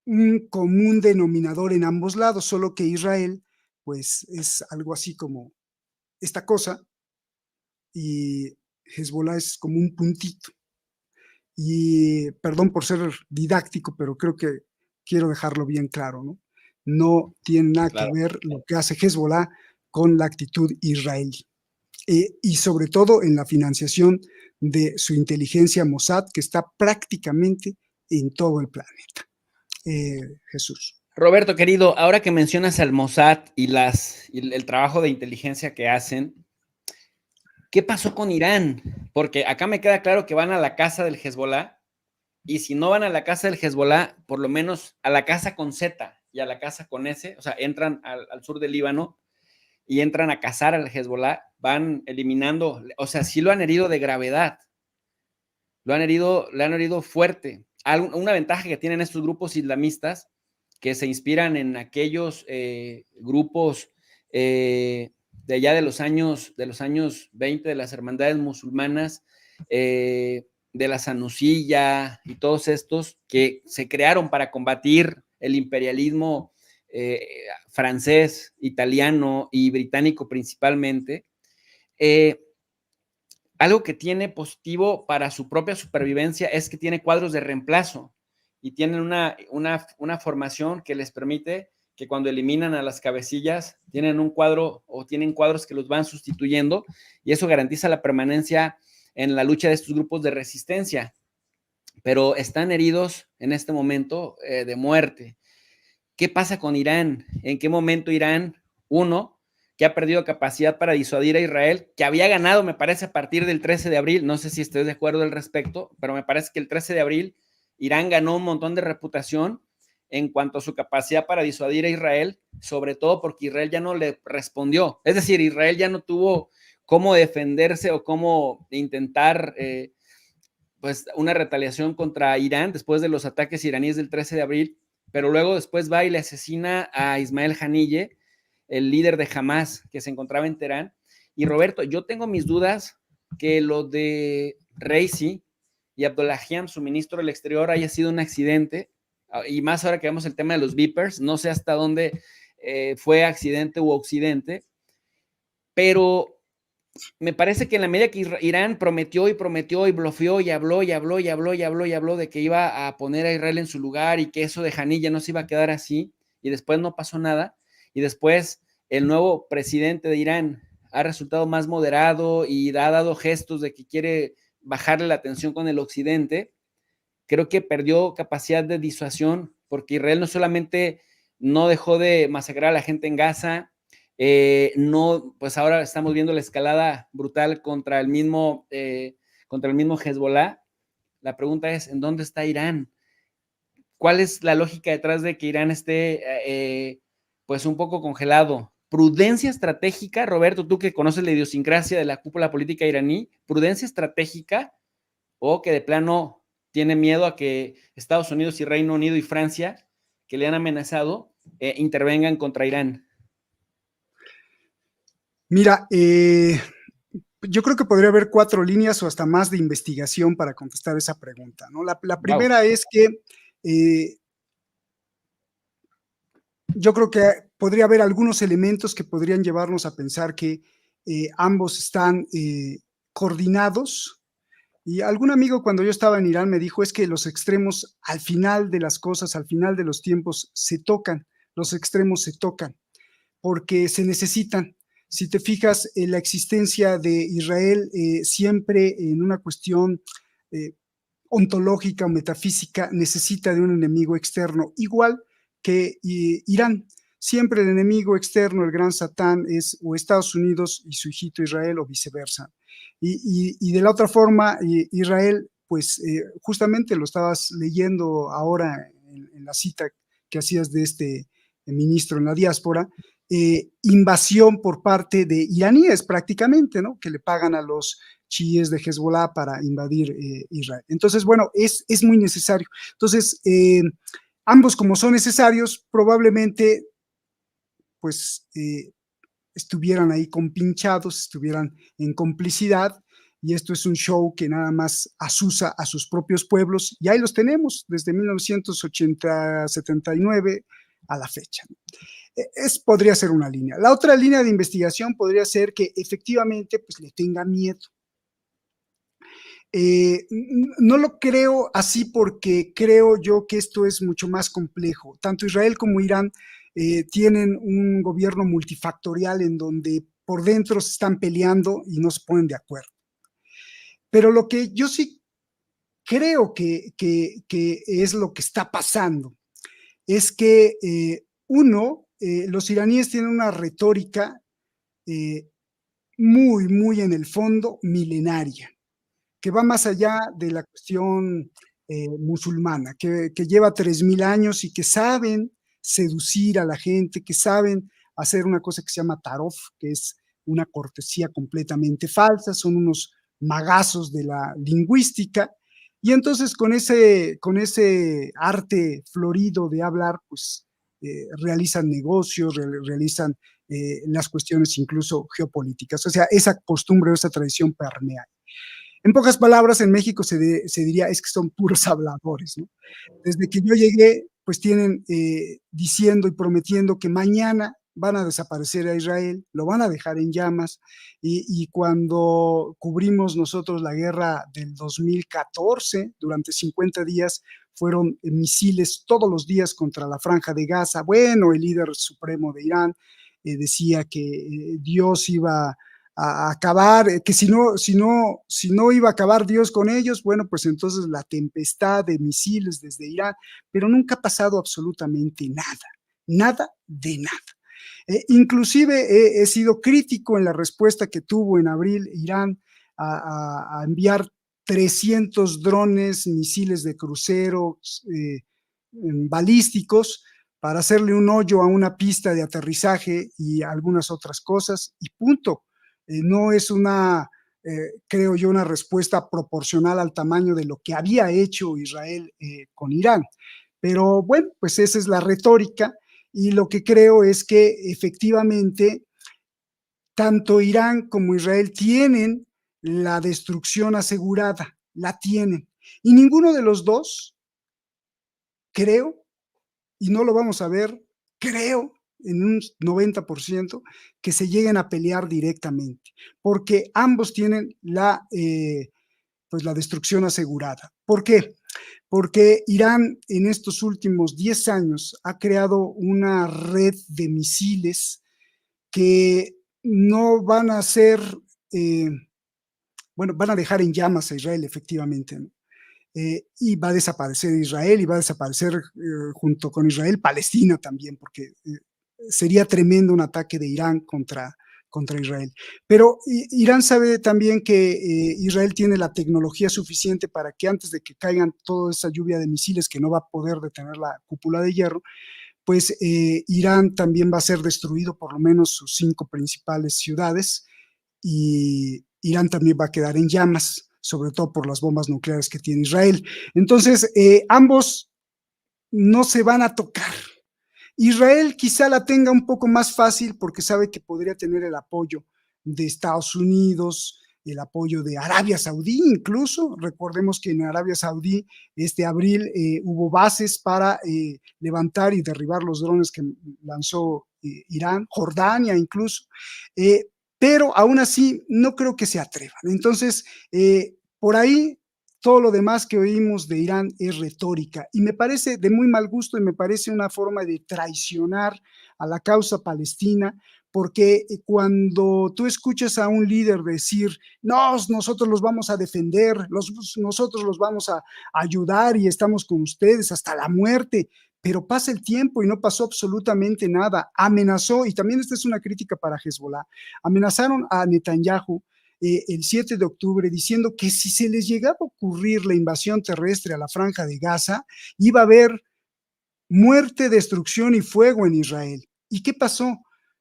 un común denominador en ambos lados, solo que Israel, pues es algo así como esta cosa y Hezbollah es como un puntito. Y perdón por ser didáctico, pero creo que quiero dejarlo bien claro, ¿no? No tiene nada que Claro. ver lo que hace Hezbollah con la actitud israelí. Y sobre todo en la financiación de su inteligencia Mossad, que está prácticamente en todo el planeta. Jesús. Roberto, querido, ahora que mencionas al Mossad y el trabajo de inteligencia que hacen, ¿qué pasó con Irán? Porque acá me queda claro que van a la casa del Hezbollah, y si no van a la casa del Hezbollah, por lo menos a la casa con Z y a la casa con S, o sea, entran al sur del Líbano y entran a cazar al Hezbollah, van eliminando, o sea, sí lo han herido de gravedad, le han herido fuerte. Una ventaja que tienen estos grupos islamistas que se inspiran en aquellos grupos de allá de los años 20 de las hermandades musulmanas, de la Sanusilla y todos estos que se crearon para combatir el imperialismo francés, italiano y británico principalmente. Algo que tiene positivo para su propia supervivencia es que tiene cuadros de reemplazo y tienen una formación que les permite que cuando eliminan a las cabecillas tienen un cuadro o tienen cuadros que los van sustituyendo y eso garantiza la permanencia en la lucha de estos grupos de resistencia, pero están heridos en este momento de muerte. ¿Qué pasa con Irán? ¿En qué momento Irán, uno, que ha perdido capacidad para disuadir a Israel, que había ganado, me parece, a partir del 13 de abril, no sé si estés de acuerdo al respecto, pero me parece que el 13 de abril Irán ganó un montón de reputación en cuanto a su capacidad para disuadir a Israel, sobre todo porque Israel ya no le respondió. Es decir, Israel ya no tuvo cómo defenderse o cómo intentar pues una retaliación contra Irán después de los ataques iraníes del 13 de abril, pero luego después va y le asesina a Ismael Haniyeh, el líder de Hamas que se encontraba en Teherán. Y Roberto, yo tengo mis dudas que lo de Reisi y Abdollahian, su ministro del Exterior, haya sido un accidente, y más ahora que vemos el tema de los beepers, no sé hasta dónde fue accidente u occidente, pero me parece que en la medida que Irán prometió y prometió y blofeó y habló y habló y habló y habló y habló de que iba a poner a Israel en su lugar y que eso de Haniyeh no se iba a quedar así, y después no pasó nada, y después el nuevo presidente de Irán ha resultado más moderado y ha dado gestos de que quiere bajarle la tensión con el occidente. Creo que perdió capacidad de disuasión porque Israel no solamente no dejó de masacrar a la gente en Gaza, no, pues ahora estamos viendo la escalada brutal contra el mismo Hezbollah. La pregunta es, ¿en dónde está Irán? ¿Cuál es la lógica detrás de que Irán esté pues un poco congelado? Prudencia estratégica, Roberto, tú que conoces la idiosincrasia de la cúpula política iraní, prudencia estratégica o que de plano tiene miedo a que Estados Unidos y Reino Unido y Francia, que le han amenazado, intervengan contra Irán. Mira, Yo creo que podría haber 4 líneas o hasta más de investigación para contestar esa pregunta, ¿no? La Wow. primera es que, eh, yo creo que podría haber algunos elementos que podrían llevarnos a pensar que, ambos están, coordinados. Y algún amigo cuando yo estaba en Irán me dijo: "Es que los extremos al final de las cosas, al final de los tiempos se tocan, los extremos se tocan". Porque se necesitan. Si te fijas, la existencia de Israel siempre en una cuestión eh, ontológica o metafísica necesita de un enemigo externo, igual que Irán. Siempre el enemigo externo, el gran Satán, es o Estados Unidos y su hijito Israel o viceversa. Y de la otra forma, Israel, pues justamente lo estabas leyendo ahora en la cita que hacías de este ministro en la diáspora, invasión por parte de iraníes prácticamente, ¿no? Que le pagan a los chiíes de Hezbollah para invadir Israel. Entonces, bueno, es muy necesario. Entonces, ambos como son necesarios, probablemente pues estuvieran ahí compinchados, estuvieran en complicidad, y esto es un show que nada más asusa a sus propios pueblos, y ahí los tenemos desde 1980, 79 a la fecha. Podría ser una línea. La otra línea de investigación podría ser que efectivamente pues, le tenga miedo. No lo creo así porque creo yo que esto es mucho más complejo. Tanto Israel como Irán tienen un gobierno multifactorial en donde por dentro se están peleando y no se ponen de acuerdo. Pero lo que yo sí creo que es lo que está pasando es que los iraníes tienen una retórica eh, muy, muy en el fondo milenaria, que va más allá de la cuestión musulmana, que lleva 3000 años y que saben seducir a la gente, que saben hacer una cosa que se llama tarof, que es una cortesía completamente falsa, son unos magazos de la lingüística, y entonces con ese arte florido de hablar, pues realizan negocios, realizan las cuestiones incluso geopolíticas. O sea, esa costumbre o esa tradición permea. En pocas palabras, en México se diría es que son puros habladores, ¿no? Desde que yo llegué, pues tienen diciendo y prometiendo que mañana van a desaparecer a Israel, lo van a dejar en llamas, y cuando cubrimos nosotros la guerra del 2014, durante 50 días, fueron misiles todos los días contra la franja de Gaza. Bueno, el líder supremo de Irán decía que Dios iba a acabar, que si no iba a acabar Dios con ellos, bueno, pues entonces la tempestad de misiles desde Irán, pero nunca ha pasado absolutamente nada, nada de nada. Inclusive he sido crítico en la respuesta que tuvo en abril Irán a enviar 300 drones, misiles de cruceros balísticos para hacerle un hoyo a una pista de aterrizaje y algunas otras cosas, y punto. No es creo yo, una respuesta proporcional al tamaño de lo que había hecho Israel con Irán. Pero bueno, pues esa es la retórica, y lo que creo es que efectivamente tanto Irán como Israel tienen la destrucción asegurada, la tienen. Y ninguno de los dos, creo, y no lo vamos a ver, creo, en un 90%, que se lleguen a pelear directamente, porque ambos tienen pues la destrucción asegurada. ¿Por qué? Porque Irán en estos últimos 10 años ha creado una red de misiles que no van a ser, eh, bueno, van a dejar en llamas a Israel efectivamente, ¿no? Y va a desaparecer Israel y va a desaparecer junto con Israel Palestina también, porque sería tremendo un ataque de Irán contra Israel. Pero Irán sabe también que Israel tiene la tecnología suficiente para que antes de que caigan toda esa lluvia de misiles que no va a poder detener la cúpula de hierro, pues Irán también va a ser destruido por lo menos sus 5 principales ciudades, y Irán también va a quedar en llamas, sobre todo por las bombas nucleares que tiene Israel. Entonces, ambos no se van a tocar. Israel quizá la tenga un poco más fácil porque sabe que podría tener el apoyo de Estados Unidos, el apoyo de Arabia Saudí, incluso. Recordemos que en Arabia Saudí este abril hubo bases para levantar y derribar los drones que lanzó Irán, Jordania incluso, pero aún así no creo que se atrevan. Entonces, por ahí todo lo demás que oímos de Irán es retórica y me parece de muy mal gusto y me parece una forma de traicionar a la causa palestina, porque cuando tú escuchas a un líder decir, no, nosotros los vamos a defender, nosotros los vamos a ayudar y estamos con ustedes hasta la muerte, pero pasa el tiempo y no pasó absolutamente nada. Amenazó, y también esta es una crítica para Hezbollah, amenazaron a Netanyahu el 7 de octubre diciendo que si se les llegaba a ocurrir la invasión terrestre a la Franja de Gaza, iba a haber muerte, destrucción y fuego en Israel. ¿Y qué pasó?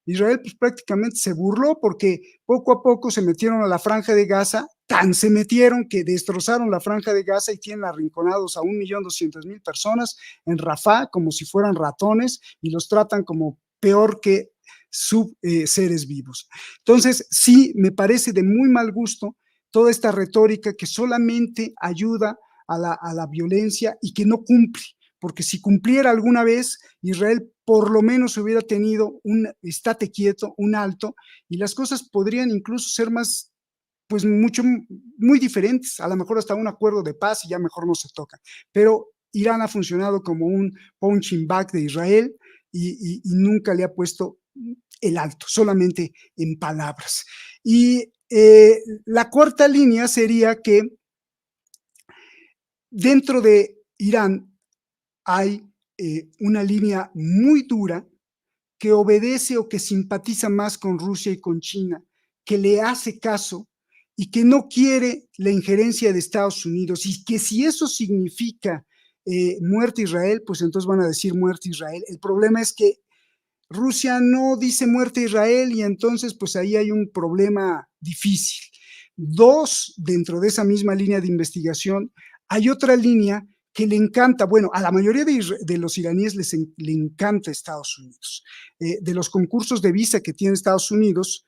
Israel pues prácticamente se burló porque poco a poco se metieron a la Franja de Gaza, tan se metieron que destrozaron la Franja de Gaza y tienen arrinconados a 1.200.000 personas en Rafah como si fueran ratones y los tratan como peor que seres vivos. Entonces, sí, me parece de muy mal gusto toda esta retórica que solamente ayuda a la violencia y que no cumple, porque si cumpliera alguna vez, Israel por lo menos hubiera tenido un estate quieto, un alto, y las cosas podrían incluso ser más, pues muy diferentes, a lo mejor hasta un acuerdo de paz y ya mejor no se toca. Pero Irán ha funcionado como un punching bag de Israel y nunca le ha puesto el alto, solamente en palabras. Y la cuarta línea sería que dentro de Irán hay una línea muy dura que obedece o que simpatiza más con Rusia y con China, que le hace caso y que no quiere la injerencia de Estados Unidos, y que si eso significa muerte a Israel, pues entonces van a decir muerte a Israel. El problema es que Rusia no dice muerte a Israel y entonces pues ahí hay un problema difícil. Dos, dentro de esa misma línea de investigación, hay otra línea que le encanta, bueno, a la mayoría de los iraníes le encanta Estados Unidos. De los concursos de visa que tiene Estados Unidos,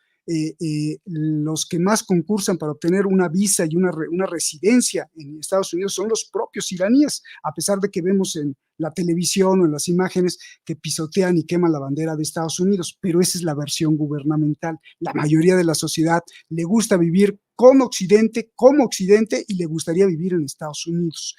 los que más concursan para obtener una visa y una residencia en Estados Unidos son los propios iraníes, a pesar de que vemos en la televisión o en las imágenes que pisotean y queman la bandera de Estados Unidos, pero esa es la versión gubernamental. La mayoría de la sociedad le gusta vivir con Occidente, como Occidente, y le gustaría vivir en Estados Unidos.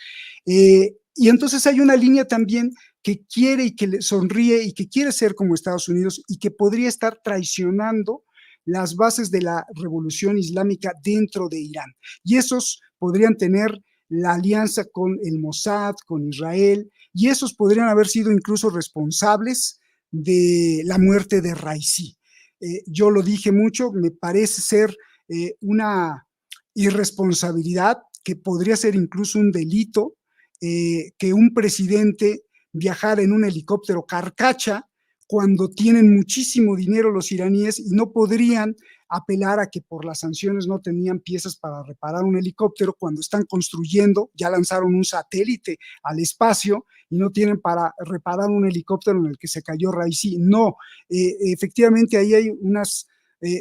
Y entonces hay una línea también que quiere y que le sonríe y que quiere ser como Estados Unidos y que podría estar traicionando las bases de la revolución islámica dentro de Irán. Y esos podrían tener la alianza con el Mossad, con Israel, y esos podrían haber sido incluso responsables de la muerte de Raisi. Yo lo dije mucho, me parece ser una irresponsabilidad que podría ser incluso un delito, que un presidente viajara en un helicóptero carcacha cuando tienen muchísimo dinero los iraníes y no podrían apelar a que por las sanciones no tenían piezas para reparar un helicóptero cuando están construyendo, ya lanzaron un satélite al espacio y no tienen para reparar un helicóptero en el que se cayó Raisi. No, efectivamente ahí hay unas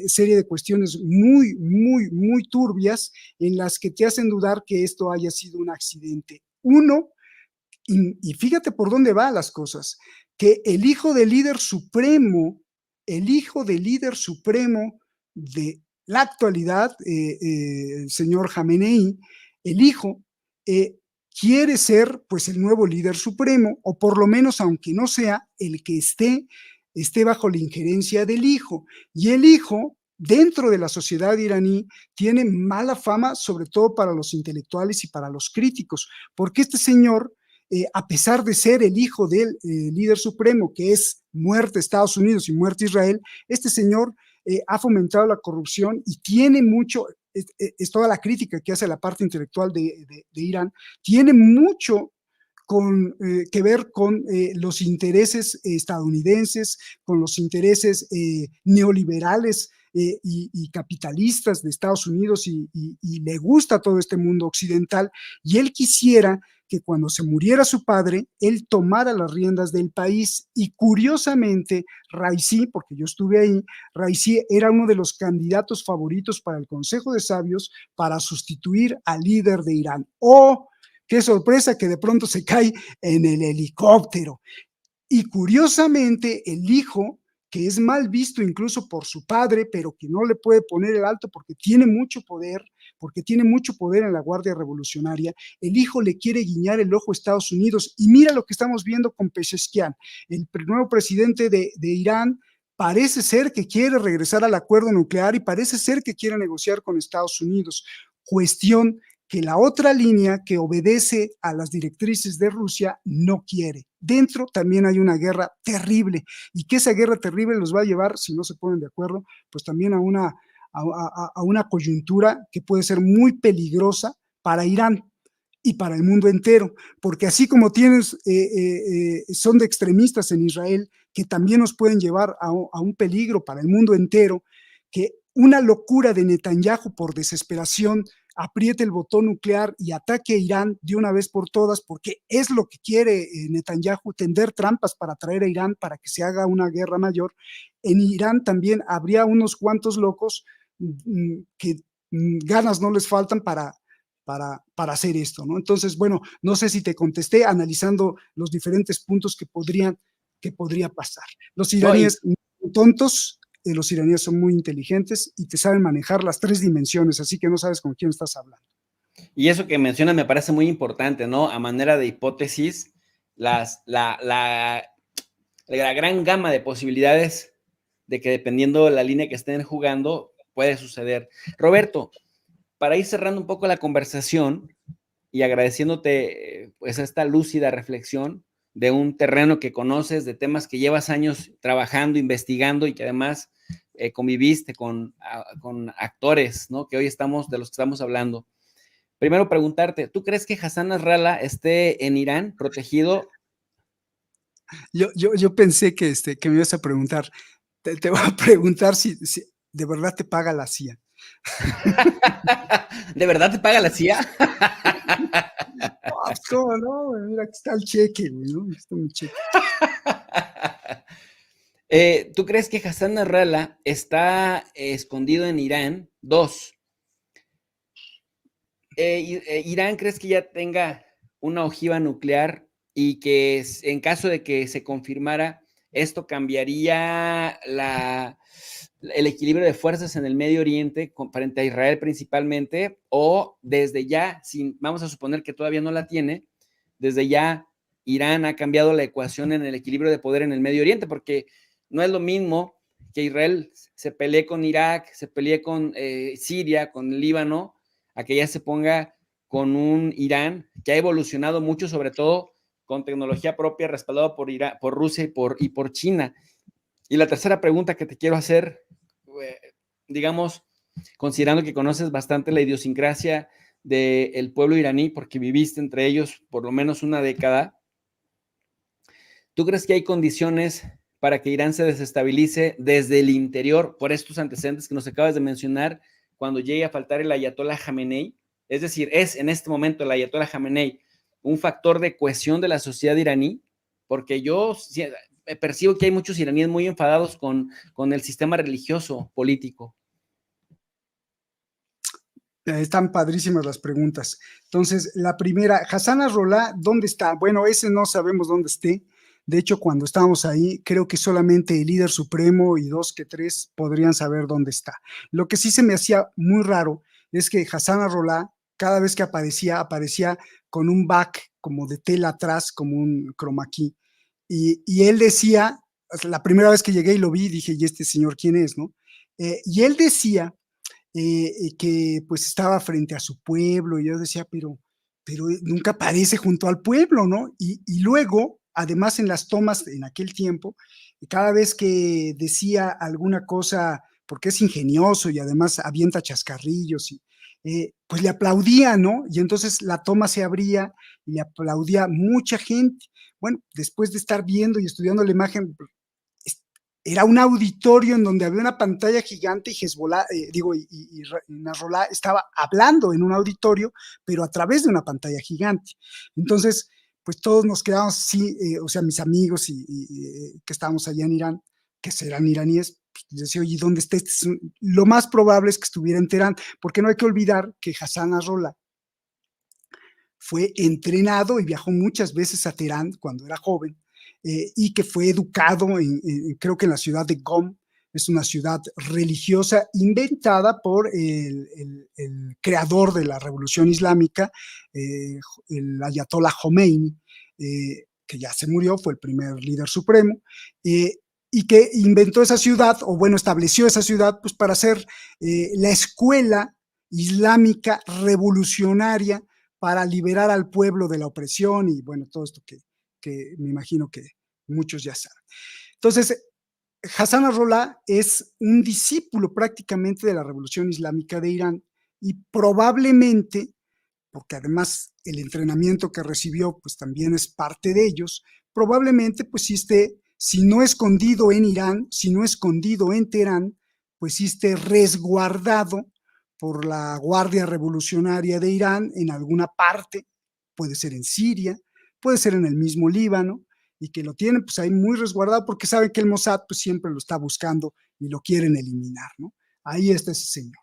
serie de cuestiones muy, muy, muy turbias en las que te hacen dudar que esto haya sido un accidente. Uno, y fíjate por dónde van las cosas, que el hijo del líder supremo de la actualidad, el señor Jamenei, el hijo, quiere ser pues el nuevo líder supremo, o por lo menos, aunque no sea, el que esté bajo la injerencia del hijo. Y el hijo, dentro de la sociedad iraní, tiene mala fama, sobre todo para los intelectuales y para los críticos, porque este señor, a pesar de ser el hijo del líder supremo, que es muerte Estados Unidos y muerte Israel, este señor ha fomentado la corrupción y tiene mucho, es toda la crítica que hace la parte intelectual de Irán, tiene mucho que ver con los intereses estadounidenses, con los intereses neoliberales y capitalistas de Estados Unidos y le gusta todo este mundo occidental, y él quisiera que cuando se muriera su padre, él tomara las riendas del país. Y curiosamente, Raisi, porque yo estuve ahí, Raisi era uno de los candidatos favoritos para el Consejo de Sabios para sustituir al líder de Irán. ¡Oh, qué sorpresa que de pronto se cae en el helicóptero! Y curiosamente, el hijo, que es mal visto incluso por su padre, pero que no le puede poner el alto porque tiene mucho poder, en la Guardia Revolucionaria, el hijo le quiere guiñar el ojo a Estados Unidos. Y mira lo que estamos viendo con Pezeshkian, el nuevo presidente de Irán. Parece ser que quiere regresar al acuerdo nuclear y parece ser que quiere negociar con Estados Unidos. Cuestión que la otra línea que obedece a las directrices de Rusia no quiere. Dentro también hay una guerra terrible, y que esa guerra terrible los va a llevar, si no se ponen de acuerdo, pues también a una coyuntura que puede ser muy peligrosa para Irán y para el mundo entero, porque así como son de extremistas en Israel, que también nos pueden llevar a un peligro para el mundo entero, que una locura de Netanyahu por desesperación apriete el botón nuclear y ataque a Irán de una vez por todas, porque es lo que quiere Netanyahu, tender trampas para traer a Irán para que se haga una guerra mayor. En Irán también habría unos cuantos locos que ganas no les faltan para hacer esto, ¿no? Entonces, bueno, no sé si te contesté analizando los diferentes puntos que podría pasar. Los No, iraníes no son tontos, los iraníes son muy inteligentes y te saben manejar las 3 dimensiones, así que no sabes con quién estás hablando. y eso que mencionas me parece muy importante, ¿no? A manera de hipótesis, la gran gama de posibilidades de que dependiendo de la línea que estén jugando, puede suceder. Roberto, para ir cerrando un poco la conversación y agradeciéndote pues esta lúcida reflexión de un terreno que conoces, de temas que llevas años trabajando, investigando y que además conviviste con actores, ¿no? Que hoy estamos, de los que estamos hablando. Primero preguntarte, ¿tú crees que Hassan Nasrallah esté en Irán protegido? Yo pensé que me ibas a preguntar, te voy a preguntar si de verdad te paga la CIA. ¿De verdad te paga la CIA? Pues, ¿cómo no? Mira, aquí está el cheque, güey, ¿no? Aquí está mi cheque. ¿Tú crees que Hassan Nasrallah está escondido en Irán? Dos, ¿Irán crees que ya tenga una ojiva nuclear y que en caso de que se confirmara, esto cambiaría el equilibrio de fuerzas en el Medio Oriente frente a Israel principalmente? O desde ya, vamos a suponer que todavía no la tiene, desde ya Irán ha cambiado la ecuación en el equilibrio de poder en el Medio Oriente, porque no es lo mismo que Israel se pelee con Irak, se pelee con Siria, con Líbano, a que ya se ponga con un Irán que ha evolucionado mucho, sobre todo con tecnología propia, respaldado por Rusia y por China. Y la tercera pregunta que te quiero hacer, digamos, considerando que conoces bastante la idiosincrasia del pueblo iraní, porque viviste entre ellos por lo menos una década, ¿tú crees que hay condiciones para que Irán se desestabilice desde el interior por estos antecedentes que nos acabas de mencionar cuando llegue a faltar el Ayatollah Jamenei? Es decir, ¿es en este momento el Ayatollah Jamenei un factor de cohesión de la sociedad iraní? Porque yo percibo que hay muchos iraníes muy enfadados con el sistema religioso político. Están padrísimas las preguntas. Entonces, la primera, Hassan Nasrallah, ¿dónde está? Bueno, ese no sabemos dónde esté. De hecho, cuando estábamos ahí, creo que solamente el líder supremo y 2 que 3 podrían saber dónde está. Lo que sí se me hacía muy raro es que Hassan Nasrallah, cada vez que aparecía con un back como de tela atrás, como un chroma key. Y él decía, la primera vez que llegué y lo vi, dije, ¿y este señor quién es, no? Y él decía que pues estaba frente a su pueblo, y yo decía, pero nunca aparece junto al pueblo, ¿no? Y luego, además en las tomas en aquel tiempo, cada vez que decía alguna cosa, porque es ingenioso y además avienta chascarrillos, pues le aplaudía, ¿no? Y entonces la toma se abría y le aplaudía mucha gente. Bueno, después de estar viendo y estudiando la imagen, era un auditorio en donde había una pantalla gigante y Hezbollah, y Nasrallah estaba hablando en un auditorio, pero a través de una pantalla gigante. Entonces, pues todos nos quedamos así, o sea, mis amigos que estábamos allá en Irán, que serán iraníes, pues, decía, oye, ¿dónde está? Lo más probable es que estuviera en Teherán, porque no hay que olvidar que Hassan Nasrallah fue entrenado y viajó muchas veces a Teherán cuando era joven, y que fue educado creo que en la ciudad de Qom. Es una ciudad religiosa inventada por el creador de la revolución islámica, el ayatollah Khomeini, que ya se murió, fue el primer líder supremo, y que inventó esa ciudad, o bueno, estableció esa ciudad pues para hacer la escuela islámica revolucionaria para liberar al pueblo de la opresión y bueno, todo esto que me imagino que muchos ya saben. Entonces, Hassan Nasrallah es un discípulo prácticamente de la revolución islámica de Irán y probablemente, porque además el entrenamiento que recibió pues también es parte de ellos, probablemente pues sí esté, si no escondido en Irán, si no escondido en Teherán, pues sí esté resguardado por la Guardia Revolucionaria de Irán en alguna parte, puede ser en Siria, puede ser en el mismo Líbano, y que lo tienen pues ahí muy resguardado porque saben que el Mossad pues siempre lo está buscando y lo quieren eliminar, ¿no? Ahí está ese señor.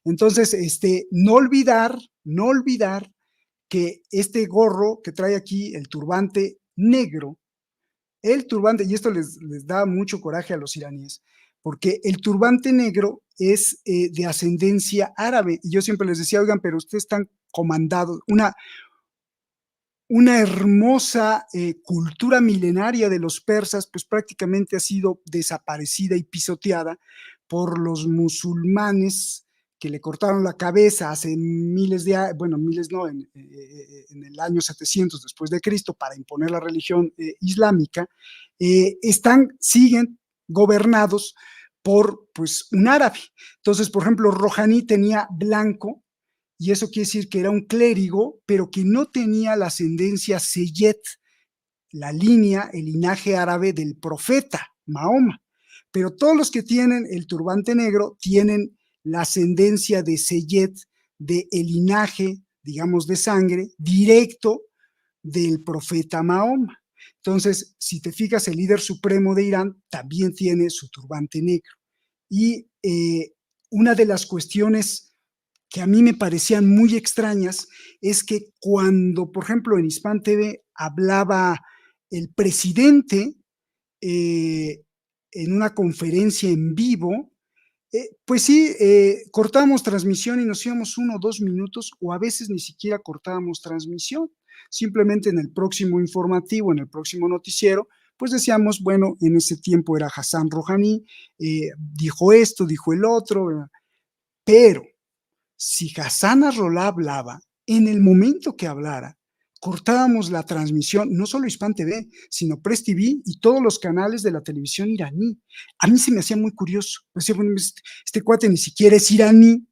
Entonces, no olvidar que este gorro que trae aquí, el turbante negro, y esto les da mucho coraje a los iraníes, porque el turbante negro es de ascendencia árabe, y yo siempre les decía, oigan, pero ustedes están comandados, una hermosa cultura milenaria de los persas, pues prácticamente ha sido desaparecida y pisoteada por los musulmanes que le cortaron la cabeza hace miles de años, bueno, miles no, en el año 700 después de Cristo para imponer la religión islámica, siguen gobernados por pues un árabe. Entonces, por ejemplo, Rohaní tenía blanco, y eso quiere decir que era un clérigo, pero que no tenía la ascendencia Seyed, la línea, el linaje árabe del profeta Mahoma. Pero todos los que tienen el turbante negro tienen la ascendencia de Seyed, del linaje, digamos, de sangre, directo del profeta Mahoma. Entonces, si te fijas, el líder supremo de Irán también tiene su turbante negro. Y una de las cuestiones que a mí me parecían muy extrañas es que cuando, por ejemplo, en Hispan TV hablaba el presidente en una conferencia en vivo, pues sí, cortábamos transmisión y nos íbamos 1 o 2 minutos, o a veces ni siquiera cortábamos transmisión. Simplemente en el próximo informativo, en el próximo noticiero, pues decíamos, bueno, en ese tiempo era Hassan Rohaní, dijo esto, dijo el otro, pero si Hassan Nasrallah hablaba, en el momento que hablara, cortábamos la transmisión, no solo Hispan TV, sino Press TV y todos los canales de la televisión iraní. A mí se me hacía muy curioso. Decía, bueno, este cuate ni siquiera es iraní,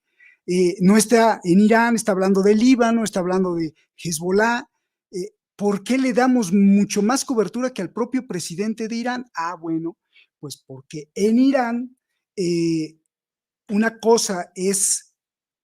no está en Irán, está hablando del Líbano, está hablando de Hezbollah. ¿Por qué le damos mucho más cobertura que al propio presidente de Irán? Ah, bueno, pues porque en Irán una cosa es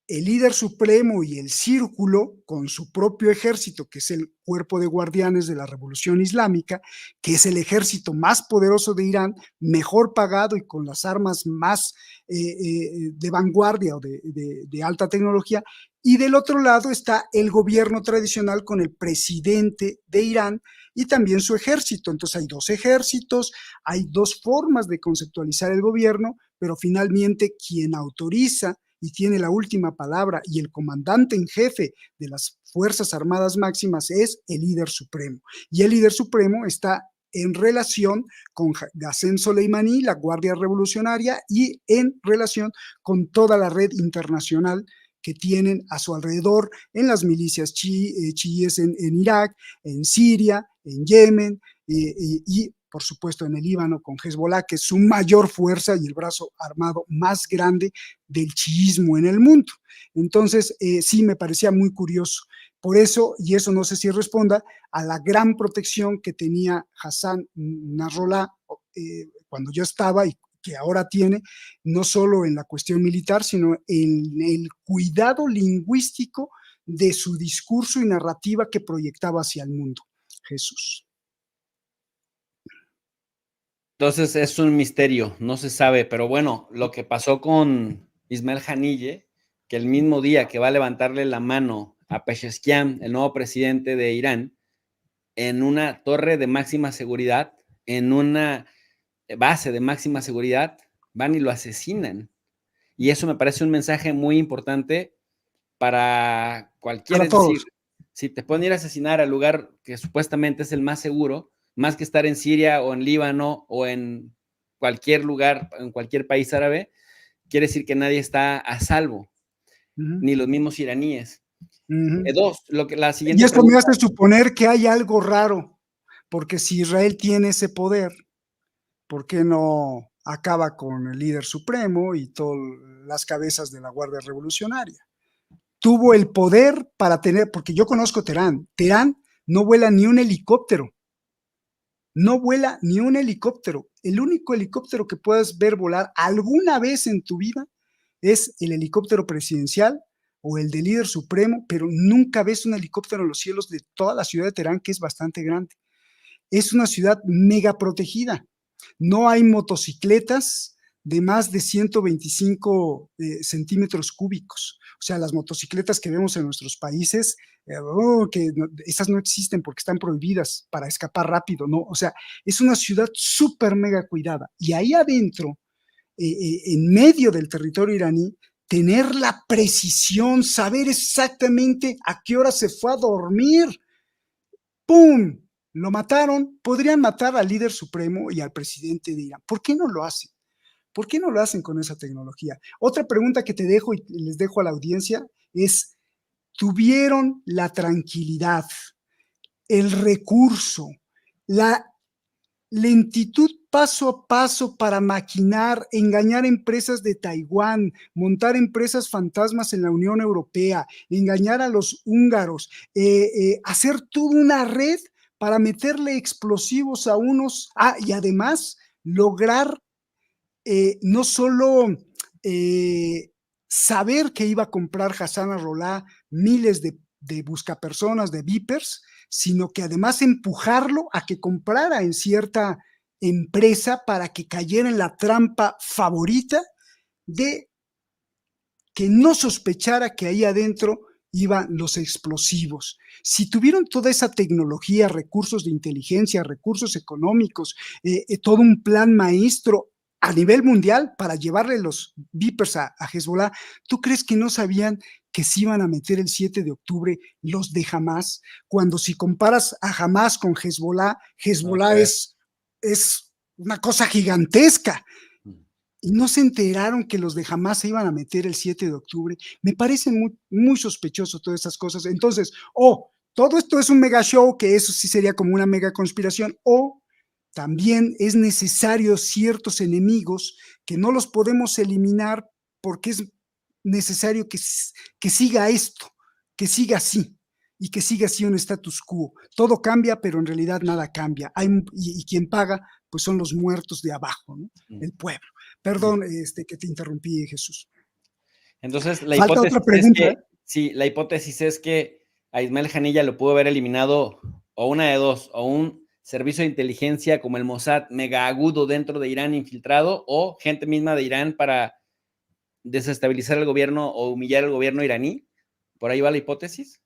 el líder supremo y el círculo con su propio ejército, que es el cuerpo de guardianes de la revolución islámica, que es el ejército más poderoso de Irán, mejor pagado y con las armas más de vanguardia o de alta tecnología. Y del otro lado está el gobierno tradicional con el presidente de Irán y también su ejército. Entonces hay 2 ejércitos, hay 2 formas de conceptualizar el gobierno, pero finalmente quien autoriza y tiene la última palabra y el comandante en jefe de las Fuerzas Armadas Máximas es el líder supremo. Y el líder supremo está en relación con Qasem Soleimani, la Guardia Revolucionaria, y en relación con toda la red internacional que tienen a su alrededor en las milicias chiíes en Irak, en Siria, en Yemen, y por supuesto en el Líbano con Hezbollah, que es su mayor fuerza y el brazo armado más grande del chiismo en el mundo. Entonces, sí me parecía muy curioso. Por eso, y eso no sé si responda a la gran protección que tenía Hassan Nasrallah cuando yo estaba y que ahora tiene, no solo en la cuestión militar, sino en el cuidado lingüístico de su discurso y narrativa que proyectaba hacia el mundo. Jesús. Entonces es un misterio, no se sabe, pero bueno, lo que pasó con Ismael Haniyeh, que el mismo día que va a levantarle la mano a Pezeshkian, el nuevo presidente de Irán, en una torre de máxima seguridad, en una base de máxima seguridad, van y lo asesinan. Y eso me parece un mensaje muy importante para cualquiera, Para es decir, todos. si te pueden ir a asesinar al lugar que supuestamente es el más seguro, más que estar en Siria o en Líbano o en cualquier lugar, en cualquier país árabe, quiere decir que nadie está a salvo, Ujú, ni los mismos iraníes. ujú. Dos, la Y siguiente esto me pregunta. hace suponer que hay algo raro, porque si Israel tiene ese poder, ¿por qué no acaba con el líder supremo y todas las cabezas de la Guardia Revolucionaria? Tuvo el poder para tener, porque yo conozco Teherán, Teherán no vuela ni un helicóptero, no vuela ni un helicóptero. El único helicóptero que puedas ver volar alguna vez en tu vida es el helicóptero presidencial o el del líder supremo, pero nunca ves un helicóptero en los cielos de toda la ciudad de Teherán, que es bastante grande. Es una ciudad mega protegida. No hay motocicletas de más de 125 centímetros cúbicos. O sea, las motocicletas que vemos en nuestros países, esas no existen porque están prohibidas para escapar rápido, ¿no? O sea, es una ciudad súper mega cuidada. Y ahí adentro, en medio del territorio iraní, tener la precisión, saber exactamente a qué hora se fue a dormir. ¡Pum! Lo mataron. Podrían matar al líder supremo y al presidente de Irán. ¿Por qué no lo hacen? ¿Por qué no lo hacen con esa tecnología? Otra pregunta que te dejo y les dejo a la audiencia es, ¿tuvieron la tranquilidad, el recurso, la lentitud paso a paso para maquinar, engañar empresas de Taiwán, montar empresas fantasmas en la Unión Europea, engañar a los húngaros, hacer toda una red para meterle explosivos a unos, y además lograr no solo saber que iba a comprar Hassan Nasrallah miles de buscapersonas, de vipers, sino que además empujarlo a que comprara en cierta empresa para que cayera en la trampa favorita de que no sospechara que ahí adentro iban los explosivos. Si tuvieron toda esa tecnología, recursos de inteligencia, recursos económicos, todo un plan maestro a nivel mundial para llevarle los Vipers a Hezbollah, ¿tú crees que no sabían que se iban a meter el 7 de octubre los de Hamas? Cuando si comparas a Hamas con Hezbollah, Hezbollah Okay. es una cosa gigantesca. Y no se enteraron que los de Hamas se iban a meter el 7 de octubre. Me parece muy, muy sospechoso todas esas cosas. Entonces, todo esto es un mega show, que eso sí sería como una mega conspiración, o también es necesario ciertos enemigos que no los podemos eliminar porque es necesario que siga esto, que siga así y que siga así un status quo. Todo cambia, pero en realidad nada cambia. Y quien paga, pues son los muertos de abajo, ¿no? El pueblo. Perdón, que te interrumpí, Jesús. Entonces, la Falta otra hipótesis es pregunta, ¿eh? que, sí, la hipótesis es que a Ismael Haniyeh lo pudo haber eliminado o una de dos, o un servicio de inteligencia como el Mossad mega agudo dentro de Irán infiltrado, o gente misma de Irán para desestabilizar el gobierno o humillar el gobierno iraní. ¿Por ahí va la hipótesis?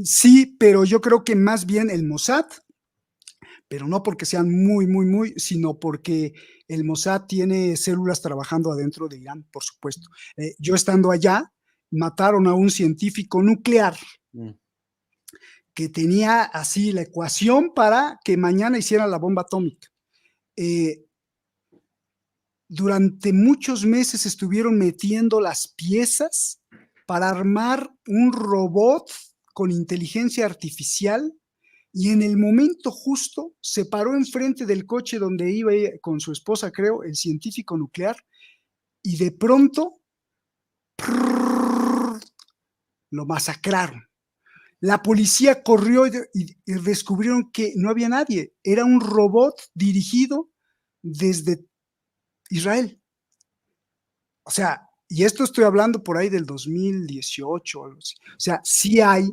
Sí, pero yo creo que más bien el Mossad, pero no porque sean muy, muy, muy, sino porque el Mossad tiene células trabajando adentro de Irán, por supuesto. Yo estando allá, mataron a un científico nuclear que tenía así la ecuación para que mañana hiciera la bomba atómica. Durante muchos meses estuvieron metiendo las piezas para armar un robot con inteligencia artificial, y en el momento justo se paró enfrente del coche donde iba con su esposa, creo, el científico nuclear, y de pronto lo masacraron. La policía corrió y descubrieron que no había nadie, era un robot dirigido desde Israel. O sea, y esto estoy hablando por ahí del 2018 o algo así. O sea, sí hay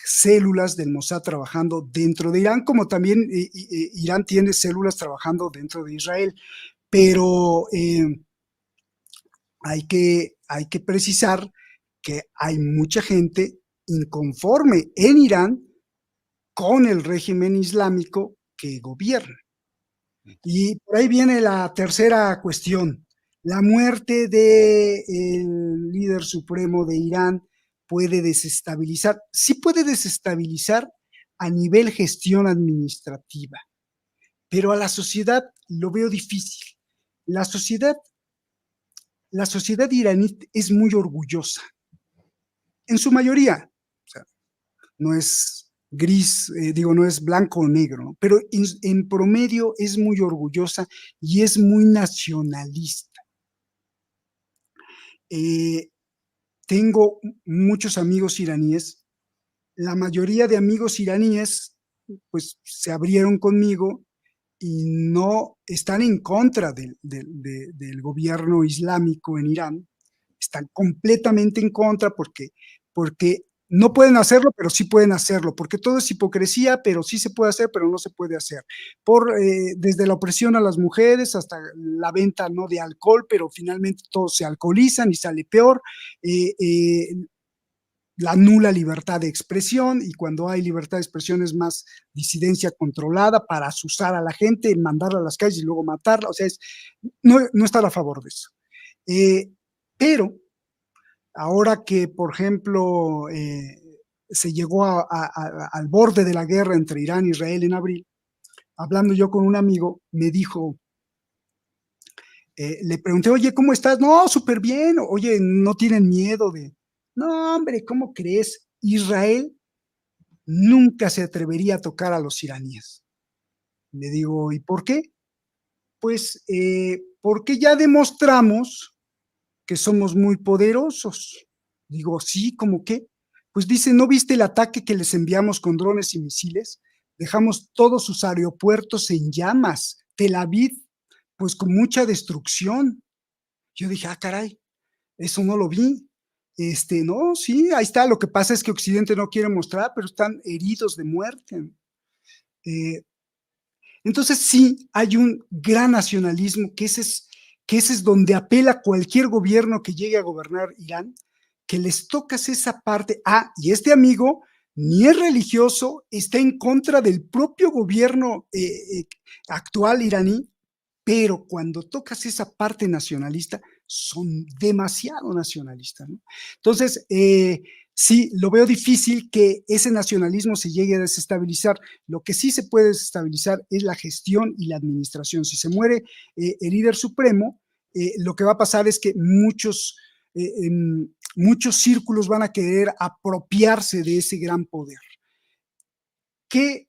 células del Mossad trabajando dentro de Irán, como también Irán tiene células trabajando dentro de Israel. Pero hay que precisar que hay mucha gente inconforme en Irán con el régimen islámico que gobierna. Y por ahí viene la tercera cuestión. La muerte del líder supremo de Irán puede desestabilizar, sí puede desestabilizar a nivel gestión administrativa, pero a la sociedad lo veo difícil. La sociedad, la sociedad iraní es muy orgullosa, en su mayoría. O sea, no es gris, no es blanco o negro, ¿no? Pero en promedio es muy orgullosa y es muy nacionalista. Eh, Tengo muchos amigos iraníes. La mayoría de amigos iraníes, pues, se abrieron conmigo y no están en contra del gobierno islámico en Irán. Están completamente en contra porque no pueden hacerlo, pero sí pueden hacerlo, porque todo es hipocresía, pero sí se puede hacer, pero no se puede hacer. Desde la opresión a las mujeres hasta la venta no de alcohol, pero finalmente todos se alcoholizan y sale peor. Eh, eh, la nula libertad de expresión, y cuando hay libertad de expresión es más disidencia controlada para asusar a la gente, mandarla a las calles y luego matarla. O sea, no estar a favor de eso. Pero ahora que, por ejemplo, se llegó al borde de la guerra entre Irán e Israel en abril, hablando yo con un amigo, me dijo, le pregunté, oye, ¿cómo estás? No, súper bien. Oye, ¿no tienen miedo de...? No, hombre, ¿cómo crees? Israel nunca se atrevería a tocar a los iraníes. Le digo, ¿y por qué? Pues porque ya demostramos que somos muy poderosos. Digo, sí, ¿cómo qué? Pues dice, ¿no viste el ataque que les enviamos con drones y misiles? Dejamos todos sus aeropuertos en llamas. Tel Aviv, pues con mucha destrucción. Yo dije, caray, eso no lo vi. No, sí, ahí está. Lo que pasa es que Occidente no quiere mostrar, pero están heridos de muerte. Entonces sí, hay un gran nacionalismo, que ese es donde apela cualquier gobierno que llegue a gobernar Irán, que les tocas esa parte. Y este amigo ni es religioso, está en contra del propio gobierno actual iraní, pero cuando tocas esa parte nacionalista, son demasiado nacionalistas, ¿no? Entonces, sí, lo veo difícil que ese nacionalismo se llegue a desestabilizar. Lo que sí se puede desestabilizar es la gestión y la administración. Si se muere el líder supremo, lo que va a pasar es que muchos círculos van a querer apropiarse de ese gran poder, que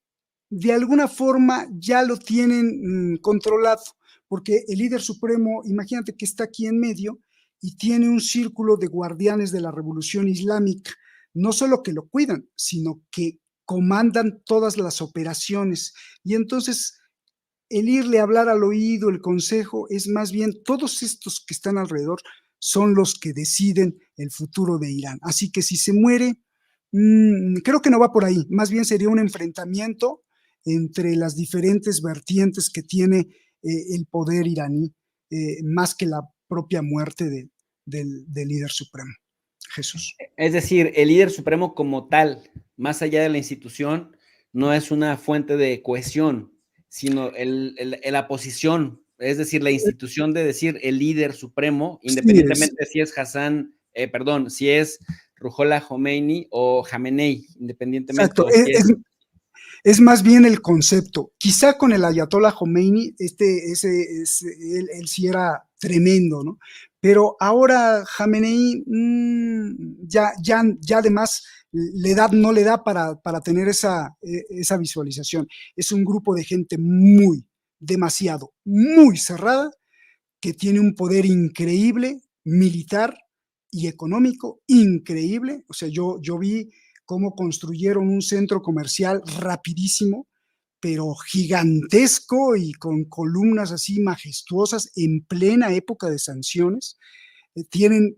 de alguna forma ya lo tienen controlado, porque el líder supremo, imagínate que está aquí en medio y tiene un círculo de guardianes de la revolución islámica, no solo que lo cuidan, sino que comandan todas las operaciones. Y entonces el irle a hablar al oído, el consejo, es más bien todos estos que están alrededor son los que deciden el futuro de Irán. Así que si se muere, creo que no va por ahí, más bien sería un enfrentamiento entre las diferentes vertientes que tiene el poder iraní, más que la propia muerte del líder supremo, Jesús. Es decir, el líder supremo como tal, más allá de la institución, no es una fuente de cohesión, sino la posición, es decir, la institución de decir el líder supremo, Sí es. independientemente si es si es Ruhollah Khomeini o Jamenei, independientemente, Exacto. o si es... Es más bien el concepto. Quizá con el Ayatollah Khomeini, él sí era tremendo, ¿no? Pero ahora Jamenei, ya además la edad no le da para tener esa visualización. Es un grupo de gente demasiado, muy cerrada, que tiene un poder increíble, militar y económico, increíble. O sea, yo vi cómo construyeron un centro comercial rapidísimo, pero gigantesco y con columnas así majestuosas en plena época de sanciones. Tienen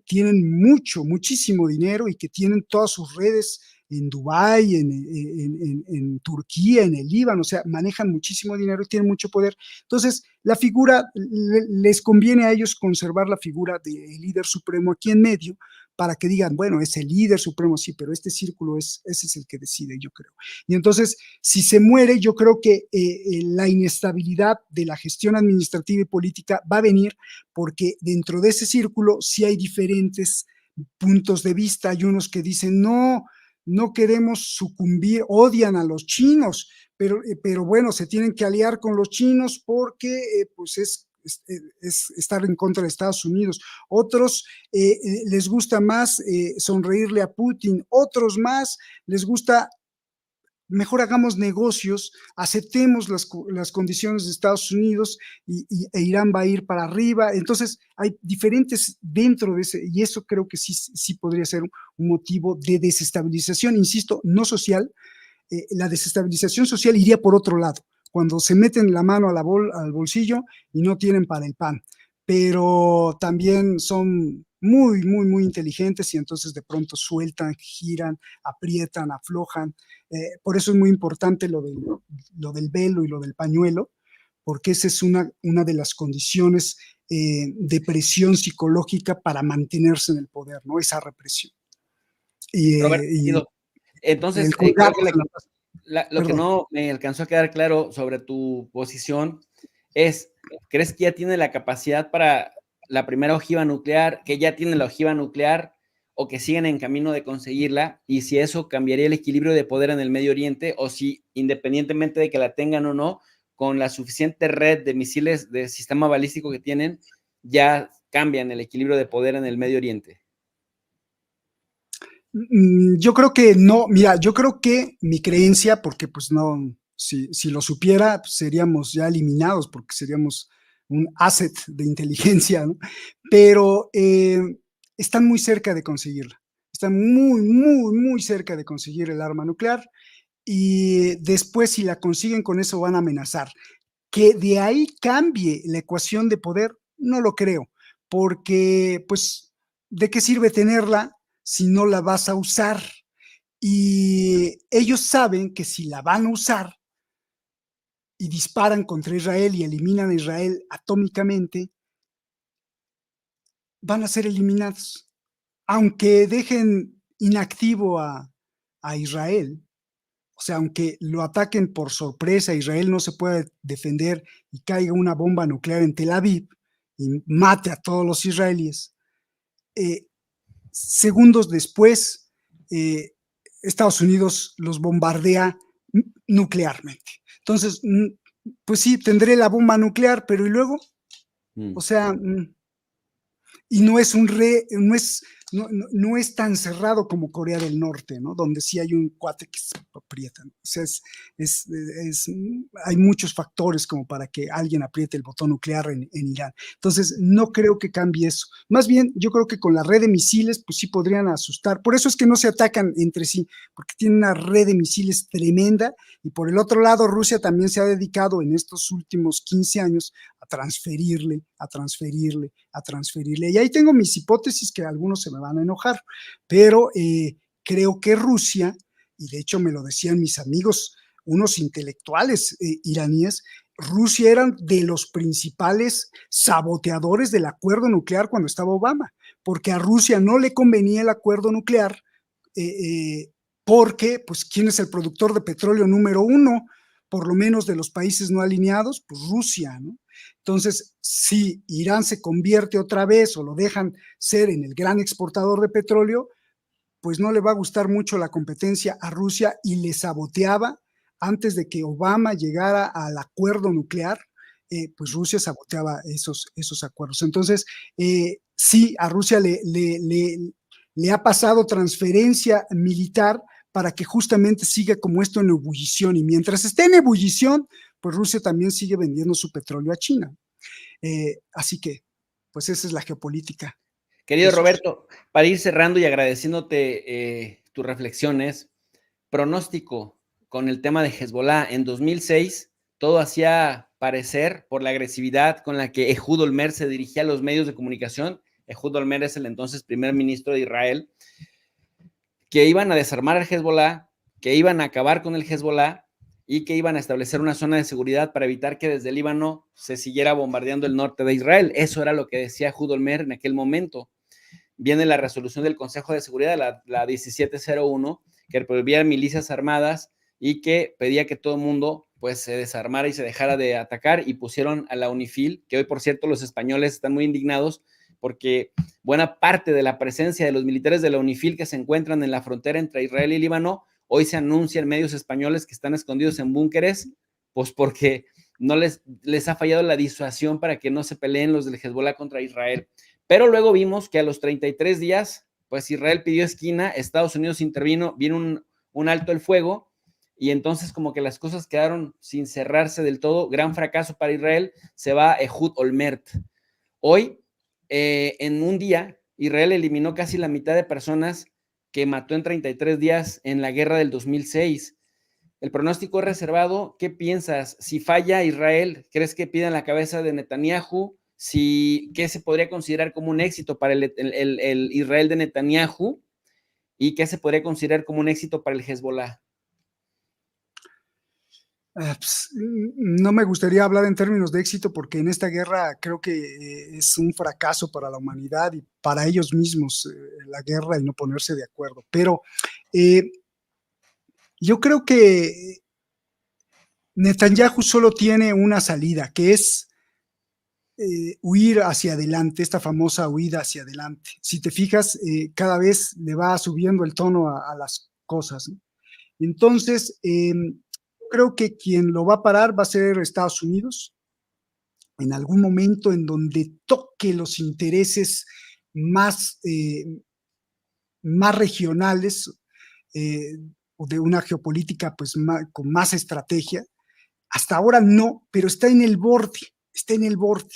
muchísimo dinero y que tienen todas sus redes en Dubái, en Turquía, en el Líbano, o sea, manejan muchísimo dinero y tienen mucho poder. Entonces, la figura, les conviene a ellos conservar la figura del líder supremo aquí en medio, para que digan, bueno, es el líder supremo, sí, pero este círculo ese es el que decide, yo creo. Y entonces, si se muere, yo creo que la inestabilidad de la gestión administrativa y política va a venir porque dentro de ese círculo sí hay diferentes puntos de vista. Hay unos que dicen, no, no queremos sucumbir, odian a los chinos, pero bueno, se tienen que aliar con los chinos porque pues es estar en contra de Estados Unidos. Otros les gusta más sonreírle a Putin, otros más les gusta mejor hagamos negocios, aceptemos las condiciones de Estados Unidos e Irán va a ir para arriba. Entonces, hay diferentes dentro de ese, y eso creo que sí podría ser un motivo de desestabilización, insisto, no social. La desestabilización social iría por otro lado, cuando se meten la mano al bolsillo y no tienen para el pan, pero también son muy inteligentes y entonces de pronto sueltan, giran, aprietan, aflojan. Por eso es muy importante lo del velo y lo del pañuelo, porque esa es una de las condiciones de presión psicológica para mantenerse en el poder, ¿no? Esa represión. Roberto, Y entonces el colgar, creo que lo que perdón. no me alcanzó a quedar claro sobre tu posición es, ¿crees que ya tiene la capacidad para la primera ojiva nuclear, que ya tiene la ojiva nuclear o que siguen en camino de conseguirla? Y si eso cambiaría el equilibrio de poder en el Medio Oriente o si, independientemente de que la tengan o no, con la suficiente red de misiles de sistema balístico que tienen, ya cambian el equilibrio de poder en el Medio Oriente. Yo creo que no, mira, yo creo que mi creencia, porque pues no, si lo supiera, pues seríamos ya eliminados, porque seríamos un asset de inteligencia, ¿no? Pero están muy cerca de conseguirla, están muy cerca de conseguir el arma nuclear y después si la consiguen con eso van a amenazar. Que de ahí cambie la ecuación de poder, no lo creo, porque pues, ¿de qué sirve tenerla si no la vas a usar? Y ellos saben que si la van a usar y disparan contra Israel y eliminan a Israel atómicamente, van a ser eliminados. Aunque dejen inactivo a Israel, o sea, aunque lo ataquen por sorpresa, Israel no se puede defender y caiga una bomba nuclear en Tel Aviv y mate a todos los israelíes, eh, segundos después, Estados Unidos los bombardea nuclearmente. Entonces, pues sí, tendré la bomba nuclear, pero ¿y luego? Mm. O sea, y no es no es tan cerrado como Corea del Norte, ¿no? Donde sí hay un cuate que se aprieta, ¿no? O sea, hay muchos factores como para que alguien apriete el botón nuclear en Irán. Entonces, no creo que cambie eso. Más bien, yo creo que con la red de misiles, pues sí podrían asustar. Por eso es que no se atacan entre sí, porque tienen una red de misiles tremenda. Y por el otro lado, Rusia también se ha dedicado en estos últimos 15 años a transferirle, a transferirle, a transferirle. Y ahí tengo mis hipótesis que algunos se me van a enojar, pero creo que Rusia, y de hecho me lo decían mis amigos, unos intelectuales iraníes, Rusia eran de los principales saboteadores del acuerdo nuclear cuando estaba Obama, porque a Rusia no le convenía el acuerdo nuclear porque, pues, ¿quién es el productor de petróleo número uno? Por lo menos de los países no alineados, pues Rusia, ¿no? Entonces, si Irán se convierte otra vez o lo dejan ser en el gran exportador de petróleo, pues no le va a gustar mucho la competencia a Rusia y le saboteaba antes de que Obama llegara al acuerdo nuclear, pues Rusia saboteaba esos acuerdos. Entonces, sí, a Rusia le ha pasado transferencia militar para que justamente siga como esto en ebullición y mientras esté en ebullición, pues Rusia también sigue vendiendo su petróleo a China. Así que, pues esa es la geopolítica, Querido Jesús. Roberto, para ir cerrando y agradeciéndote tus reflexiones, pronóstico con el tema de Hezbollah. En 2006, todo hacía parecer, por la agresividad con la que Ehud Olmert se dirigía a los medios de comunicación, Ehud Olmert es el entonces primer ministro de Israel, que iban a desarmar al Hezbollah, que iban a acabar con el Hezbollah y que iban a establecer una zona de seguridad para evitar que desde el Líbano se siguiera bombardeando el norte de Israel. Eso era lo que decía Ehud Olmert en aquel momento. Viene la resolución del Consejo de Seguridad, la 1701, que prohibía milicias armadas y que pedía que todo el mundo pues se desarmara y se dejara de atacar, y pusieron a la UNIFIL, que hoy por cierto los españoles están muy indignados porque buena parte de la presencia de los militares de la UNIFIL que se encuentran en la frontera entre Israel y Líbano, hoy se anuncia en medios españoles que están escondidos en búnkeres, pues porque no les ha fallado la disuasión para que no se peleen los del Hezbollah contra Israel. Pero luego vimos que a los 33 días, pues Israel pidió esquina, Estados Unidos intervino, vino un alto el fuego, y entonces como que las cosas quedaron sin cerrarse del todo. Gran fracaso para Israel, se va Ehud Olmert. Hoy, en un día, Israel eliminó casi la mitad de personas que mató en 33 días en la guerra del 2006. El pronóstico es reservado. ¿Qué piensas? Si falla Israel, ¿crees que pidan la cabeza de Netanyahu? ¿Qué se podría considerar como un éxito para el Israel de Netanyahu? ¿Y qué se podría considerar como un éxito para el Hezbollah? Pues, no me gustaría hablar en términos de éxito porque en esta guerra creo que es un fracaso para la humanidad y para ellos mismos, la guerra y no ponerse de acuerdo. Pero yo creo que Netanyahu solo tiene una salida, que es huir hacia adelante, esta famosa huida hacia adelante. Si te fijas, cada vez le va subiendo el tono a las cosas, ¿no? Entonces, creo que quien lo va a parar va a ser Estados Unidos, en algún momento en donde toque los intereses más, más regionales, o de una geopolítica pues con más estrategia. Hasta ahora no, pero está en el borde, está en el borde.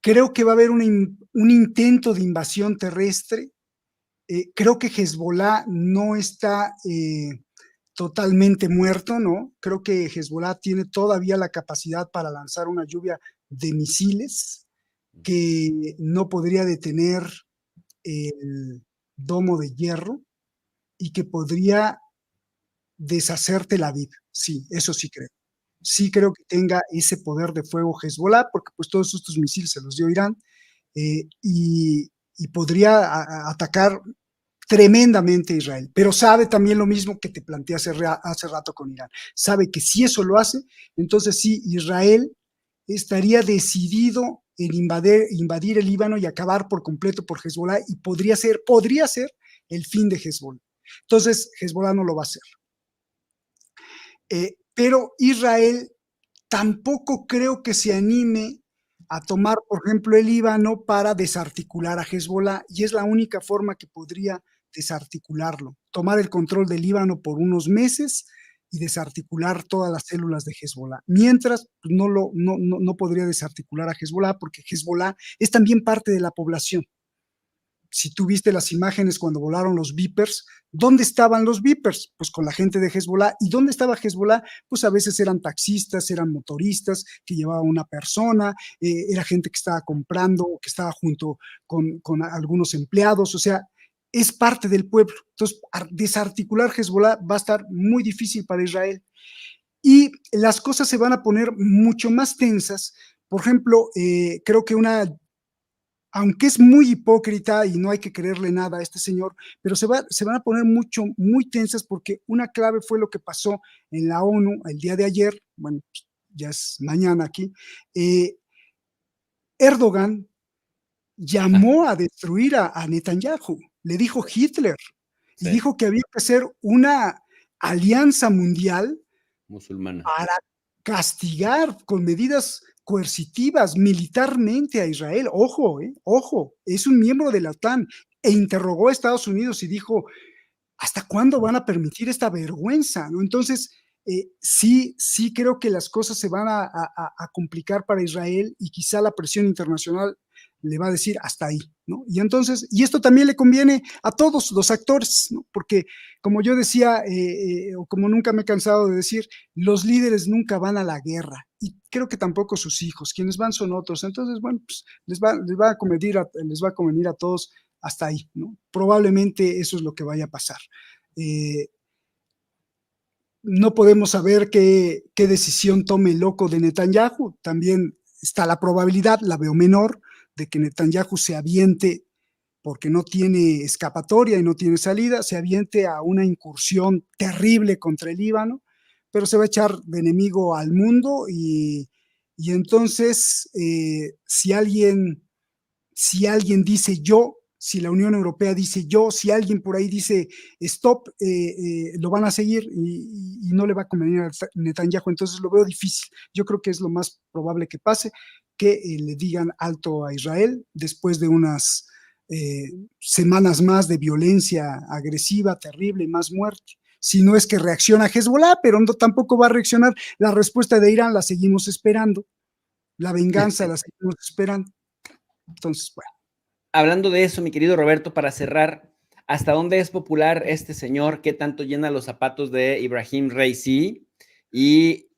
Creo que va a haber un intento de invasión terrestre. Creo que Hezbollah no está totalmente muerto, ¿no? Creo que Hezbollah tiene todavía la capacidad para lanzar una lluvia de misiles que no podría detener el domo de hierro y que podría deshacerte la vida. Sí, eso sí creo. Sí creo que tenga ese poder de fuego Hezbollah, porque pues todos estos misiles se los dio Irán, y podría atacar tremendamente a Israel, pero sabe también lo mismo que te planteé hace rato con Irán. Sabe que si eso lo hace, entonces sí, Israel estaría decidido en invadir el Líbano y acabar por completo por Hezbollah, y podría ser el fin de Hezbollah. Entonces, Hezbollah no lo va a hacer. Pero Israel tampoco creo que se anime a tomar, por ejemplo, el Líbano para desarticular a Hezbollah, y es la única forma que podría desarticularlo, tomar el control del Líbano por unos meses y desarticular todas las células de Hezbollah. Mientras, no podría desarticular a Hezbollah porque Hezbollah es también parte de la población. Si tú viste las imágenes cuando volaron los Vipers, ¿dónde estaban los Vipers? Pues con la gente de Hezbollah. ¿Y dónde estaba Hezbollah? Pues a veces eran taxistas, eran motoristas que llevaban una persona, era gente que estaba comprando, que estaba junto con algunos empleados, o sea, es parte del pueblo. Entonces, desarticular Hezbollah va a estar muy difícil para Israel. Y las cosas se van a poner mucho más tensas. Por ejemplo, creo que aunque es muy hipócrita y no hay que creerle nada a este señor, pero se van a poner muy tensas, porque una clave fue lo que pasó en la ONU el día de ayer, bueno, ya es mañana aquí. Erdogan llamó a destruir a Netanyahu, le dijo Hitler, y Sí, dijo que había que hacer una alianza mundial musulmana. para castigar con medidas coercitivas militarmente a Israel. Ojo, ojo, es un miembro de la OTAN, e interrogó a Estados Unidos y dijo, ¿hasta cuándo van a permitir esta vergüenza? ¿No? Entonces, sí creo que las cosas se van a complicar para Israel, y quizá la presión internacional le va a decir hasta ahí, ¿no? Y entonces, y esto también le conviene a todos los actores, ¿no? Porque como yo decía, o como nunca me he cansado de decir, los líderes nunca van a la guerra, y creo que tampoco sus hijos, quienes van son otros. Entonces, bueno, pues les va a convenir a todos hasta ahí, ¿no? Probablemente eso es lo que vaya a pasar. Eh, no podemos saber qué decisión tome el loco de Netanyahu. También está la probabilidad, la veo menor, de que Netanyahu se aviente, porque no tiene escapatoria y no tiene salida, se aviente a una incursión terrible contra el Líbano, pero se va a echar de enemigo al mundo y entonces si alguien dice yo, si la Unión Europea dice yo, si alguien por ahí dice stop, lo van a seguir y no le va a convenir a Netanyahu, entonces lo veo difícil. Yo creo que es lo más probable que pase, que le digan alto a Israel después de unas semanas más de violencia agresiva, terrible, más muerte. Si no es que reacciona Hezbollah, pero no, tampoco va a reaccionar. La respuesta de Irán la seguimos esperando, la venganza la seguimos esperando. Entonces, bueno. Hablando de eso, mi querido Roberto, para cerrar, ¿hasta dónde es popular este señor? ¿Qué tanto llena los zapatos de Ibrahim Raisi? Y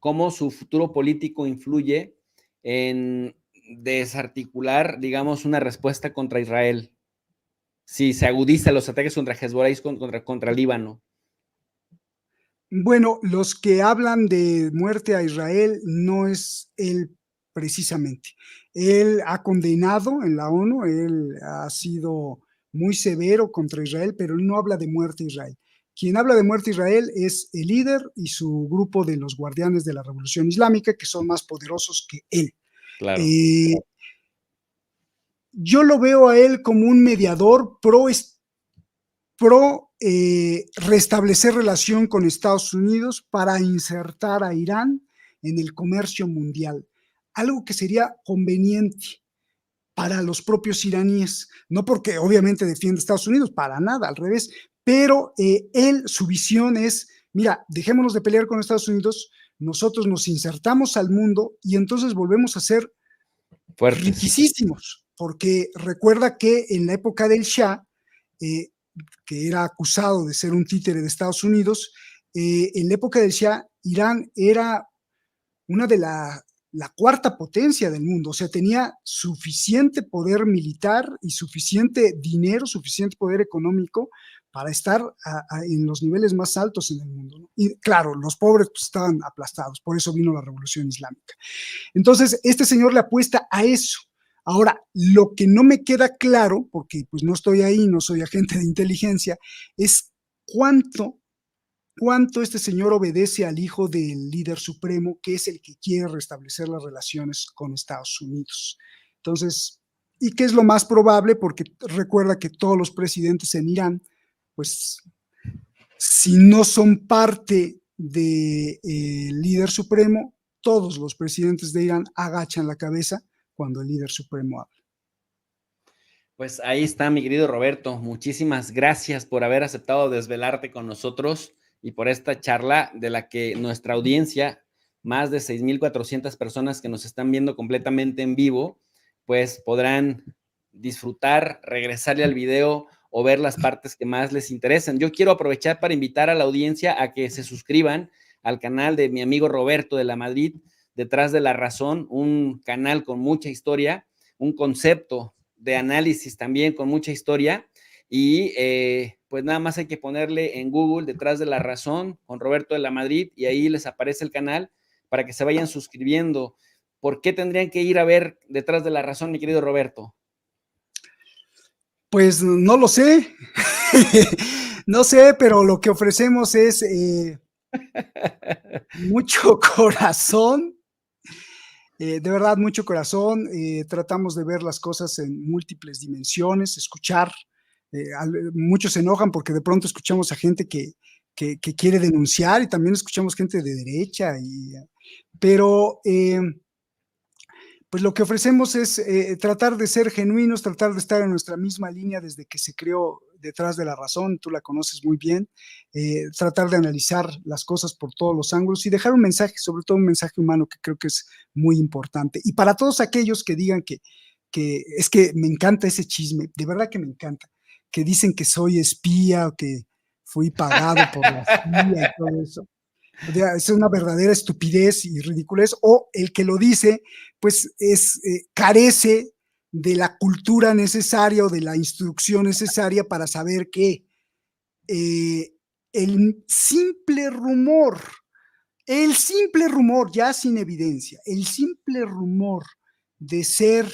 cómo su futuro político influye en desarticular, digamos, una respuesta contra Israel. Si se agudizan los ataques contra Hezbollah y contra Líbano. Bueno, los que hablan de muerte a Israel no es él precisamente. Él ha condenado en la ONU, él ha sido muy severo contra Israel, pero él no habla de muerte a Israel. Quien habla de muerte a Israel es el líder y su grupo de los guardianes de la Revolución Islámica, que son más poderosos que él. Claro. Yo lo veo a él como un mediador pro restablecer relación con Estados Unidos para insertar a Irán en el comercio mundial, algo que sería conveniente para los propios iraníes, no porque obviamente defiende a Estados Unidos, para nada, al revés, pero su visión es, mira, dejémonos de pelear con Estados Unidos, nosotros nos insertamos al mundo y entonces volvemos a ser Fuertes. riquísimos, porque recuerda que en la época del Shah, eh, que era acusado de ser un títere de Estados Unidos, en la época del Shah, Irán era una de la cuarta potencia del mundo, o sea, tenía suficiente poder militar y suficiente dinero, suficiente poder económico para estar en los niveles más altos en el mundo, ¿no? Y claro, los pobres pues, estaban aplastados, por eso vino la Revolución Islámica. Entonces, este señor le apuesta a eso. Ahora, lo que no me queda claro, porque pues no estoy ahí, no soy agente de inteligencia, es cuánto este señor obedece al hijo del líder supremo, que es el que quiere restablecer las relaciones con Estados Unidos. Entonces, ¿y qué es lo más probable? Porque recuerda que todos los presidentes en Irán, pues, si no son parte del líder supremo, todos los presidentes de Irán agachan la cabeza cuando el líder supremo habla. Pues ahí está, mi querido Roberto. Muchísimas gracias por haber aceptado desvelarte con nosotros y por esta charla de la que nuestra audiencia, más de 6,400 personas que nos están viendo completamente en vivo, pues podrán disfrutar, regresarle al video o ver las partes que más les interesen. Yo quiero aprovechar para invitar a la audiencia a que se suscriban al canal de mi amigo Roberto de la Madrid, Detrás de la Razón, un canal con mucha historia, un concepto de análisis también con mucha historia y pues nada más hay que ponerle en Google Detrás de la Razón con Roberto de la Madrid y ahí les aparece el canal para que se vayan suscribiendo. ¿Por qué tendrían que ir a ver Detrás de la Razón, mi querido Roberto? Pues no lo sé, no sé, pero lo que ofrecemos es mucho corazón, de verdad mucho corazón, tratamos de ver las cosas en múltiples dimensiones, escuchar, muchos se enojan porque de pronto escuchamos a gente que quiere denunciar y también escuchamos gente de derecha, pero pues lo que ofrecemos es tratar de ser genuinos, tratar de estar en nuestra misma línea desde que se creó, Detrás de la Razón, tú la conoces muy bien, tratar de analizar las cosas por todos los ángulos y dejar un mensaje, sobre todo un mensaje humano que creo que es muy importante. Y para todos aquellos que digan que es que me encanta ese chisme, de verdad que me encanta, que dicen que soy espía o que fui pagado por la CIA y todo eso. O sea, es una verdadera estupidez y ridiculez, o el que lo dice, pues carece de la cultura necesaria o de la instrucción necesaria para saber que eh, el simple rumor, ya sin evidencia, el simple rumor de ser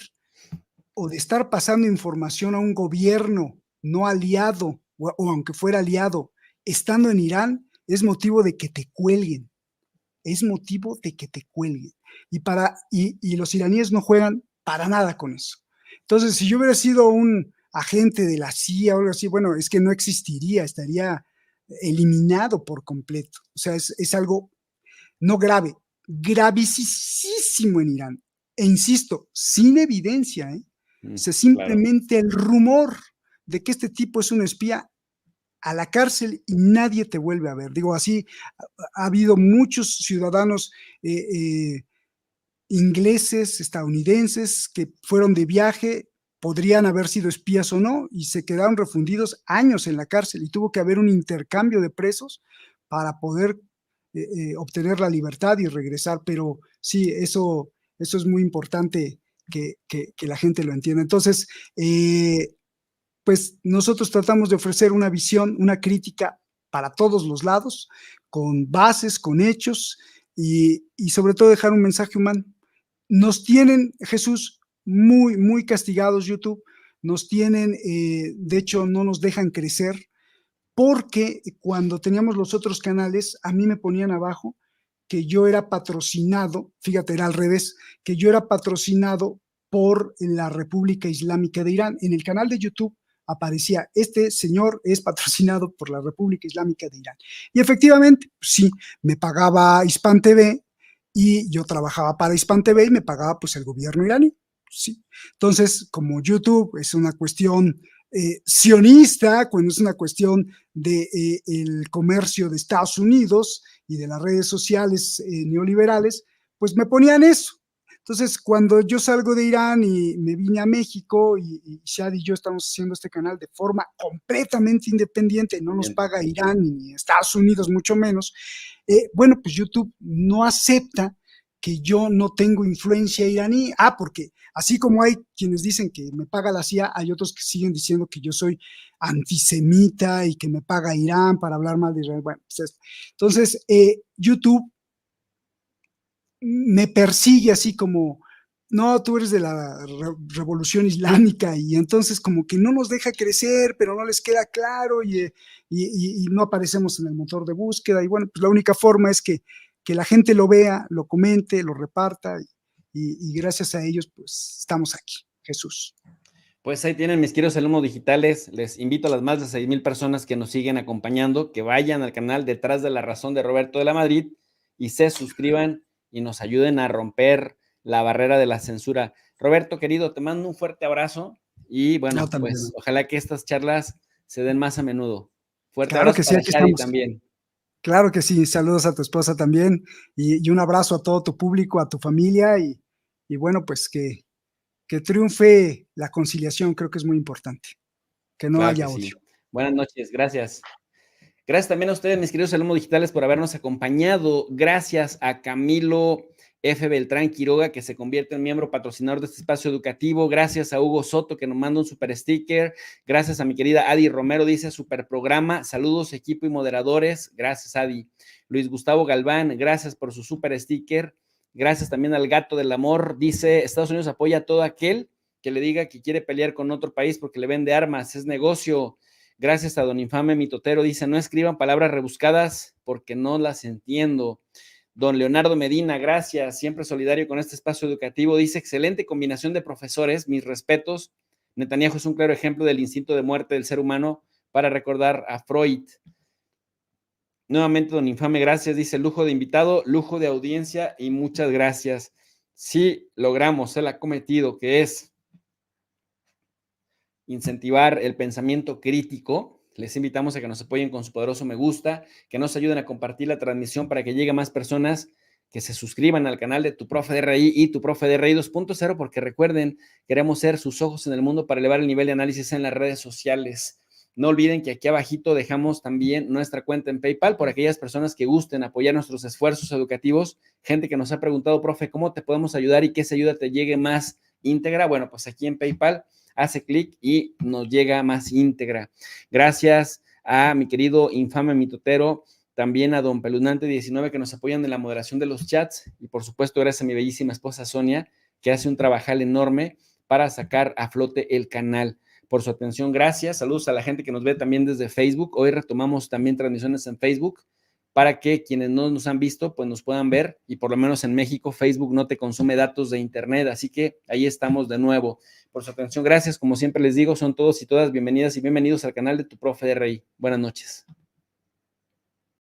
o de estar pasando información a un gobierno no aliado, o aunque fuera aliado, estando en Irán, es motivo de que te cuelguen, es motivo de que te cuelguen. Y los iraníes no juegan para nada con eso. Entonces, si yo hubiera sido un agente de la CIA o algo así, bueno, es que no existiría, estaría eliminado por completo. O sea, es algo no grave, gravísimo en Irán. E insisto, sin evidencia, ¿eh? O sea, Claro. simplemente el rumor de que este tipo es un espía, a la cárcel y nadie te vuelve a ver. Digo, así ha habido muchos ciudadanos ingleses, estadounidenses, que fueron de viaje, podrían haber sido espías o no, y se quedaron refundidos años en la cárcel y tuvo que haber un intercambio de presos para poder obtener la libertad y regresar. Pero sí, eso es muy importante que la gente lo entienda. Entonces, pues nosotros tratamos de ofrecer una visión, una crítica para todos los lados, con bases, con hechos y sobre todo dejar un mensaje humano. Nos tienen, Jesús, muy, muy castigados YouTube, nos tienen, de hecho, no nos dejan crecer, porque cuando teníamos los otros canales, a mí me ponían abajo que yo era patrocinado, fíjate, era al revés, que yo era patrocinado por la República Islámica de Irán. En el canal de YouTube aparecía, este señor es patrocinado por la República Islámica de Irán. Y efectivamente, sí, me pagaba Hispan TV y yo trabajaba para Hispan TV y me pagaba pues el gobierno iraní. Sí. Entonces, como YouTube es una cuestión sionista, cuando es una cuestión de el comercio de Estados Unidos y de las redes sociales neoliberales, pues me ponían eso. Entonces, cuando yo salgo de Irán y me vine a México y Shad y yo estamos haciendo este canal de forma completamente independiente, no nos Bien. paga Irán ni Estados Unidos, mucho menos, bueno, pues YouTube no acepta que yo no tengo influencia iraní. Porque así como hay quienes dicen que me paga la CIA, hay otros que siguen diciendo que yo soy antisemita y que me paga Irán para hablar mal de Israel. Bueno, pues entonces YouTube me persigue así como, no, tú eres de la revolución islámica, y entonces como que no nos deja crecer, pero no les queda claro y no aparecemos en el motor de búsqueda. Y bueno, pues la única forma es que la gente lo vea, lo comente, lo reparta y gracias a ellos pues estamos aquí, Jesús. Pues ahí tienen mis queridos alumnos digitales. Les invito a las más de 6,000 personas que nos siguen acompañando, que vayan al canal Detrás de la Razón de Roberto de la Madrid y se suscriban y nos ayuden a romper la barrera de la censura. Roberto, querido, te mando un fuerte abrazo y bueno, pues ojalá que estas charlas se den más a menudo. Fuerte Claro abrazo que sí, para aquí Shadi estamos. también. Claro que sí, saludos a tu esposa también y un abrazo a todo tu público, a tu familia y bueno, pues que triunfe la conciliación, creo que es muy importante, que no Claro que haya sí. odio. Buenas noches, gracias. Gracias también a ustedes, mis queridos alumnos digitales, por habernos acompañado. Gracias a Camilo F. Beltrán Quiroga, que se convierte en miembro patrocinador de este espacio educativo. Gracias a Hugo Soto, que nos manda un super sticker. Gracias a mi querida Adi Romero, dice super programa. Saludos, equipo y moderadores. Gracias, Adi. Luis Gustavo Galván, gracias por su super sticker. Gracias también al Gato del Amor. Dice, Estados Unidos apoya a todo aquel que le diga que quiere pelear con otro país porque le vende armas. Es negocio. Gracias a Don Infame Mitotero, dice, no escriban palabras rebuscadas porque no las entiendo. Don Leonardo Medina, gracias, siempre solidario con este espacio educativo, dice, excelente combinación de profesores, mis respetos. Netanyahu es un claro ejemplo del instinto de muerte del ser humano para recordar a Freud. Nuevamente, Don Infame, gracias, dice, lujo de invitado, lujo de audiencia y muchas gracias. Sí, logramos el acometido que es incentivar el pensamiento crítico, les invitamos a que nos apoyen con su poderoso me gusta, que nos ayuden a compartir la transmisión para que llegue a más personas, que se suscriban al canal de Tu Profe de RI y Tu Profe de RI 2.0, porque recuerden, queremos ser sus ojos en el mundo para elevar el nivel de análisis en las redes sociales. No olviden que aquí abajito dejamos también nuestra cuenta en PayPal por aquellas personas que gusten apoyar nuestros esfuerzos educativos, gente que nos ha preguntado, profe, ¿cómo te podemos ayudar y que esa ayuda te llegue más íntegra? Bueno, pues aquí en PayPal hace clic y nos llega más íntegra. Gracias a mi querido Infame Mitotero, también a Don Pelunante19 que nos apoyan en la moderación de los chats y por supuesto gracias a mi bellísima esposa Sonia que hace un trabajal enorme para sacar a flote el canal. Por su atención, gracias. Saludos a la gente que nos ve también desde Facebook. Hoy retomamos también transmisiones en Facebook para que quienes no nos han visto, pues nos puedan ver y por lo menos en México Facebook no te consume datos de internet, así que ahí estamos de nuevo. Por su atención, gracias. Como siempre les digo, son todos y todas bienvenidas y bienvenidos al canal de Tu Profe de RI. Buenas noches.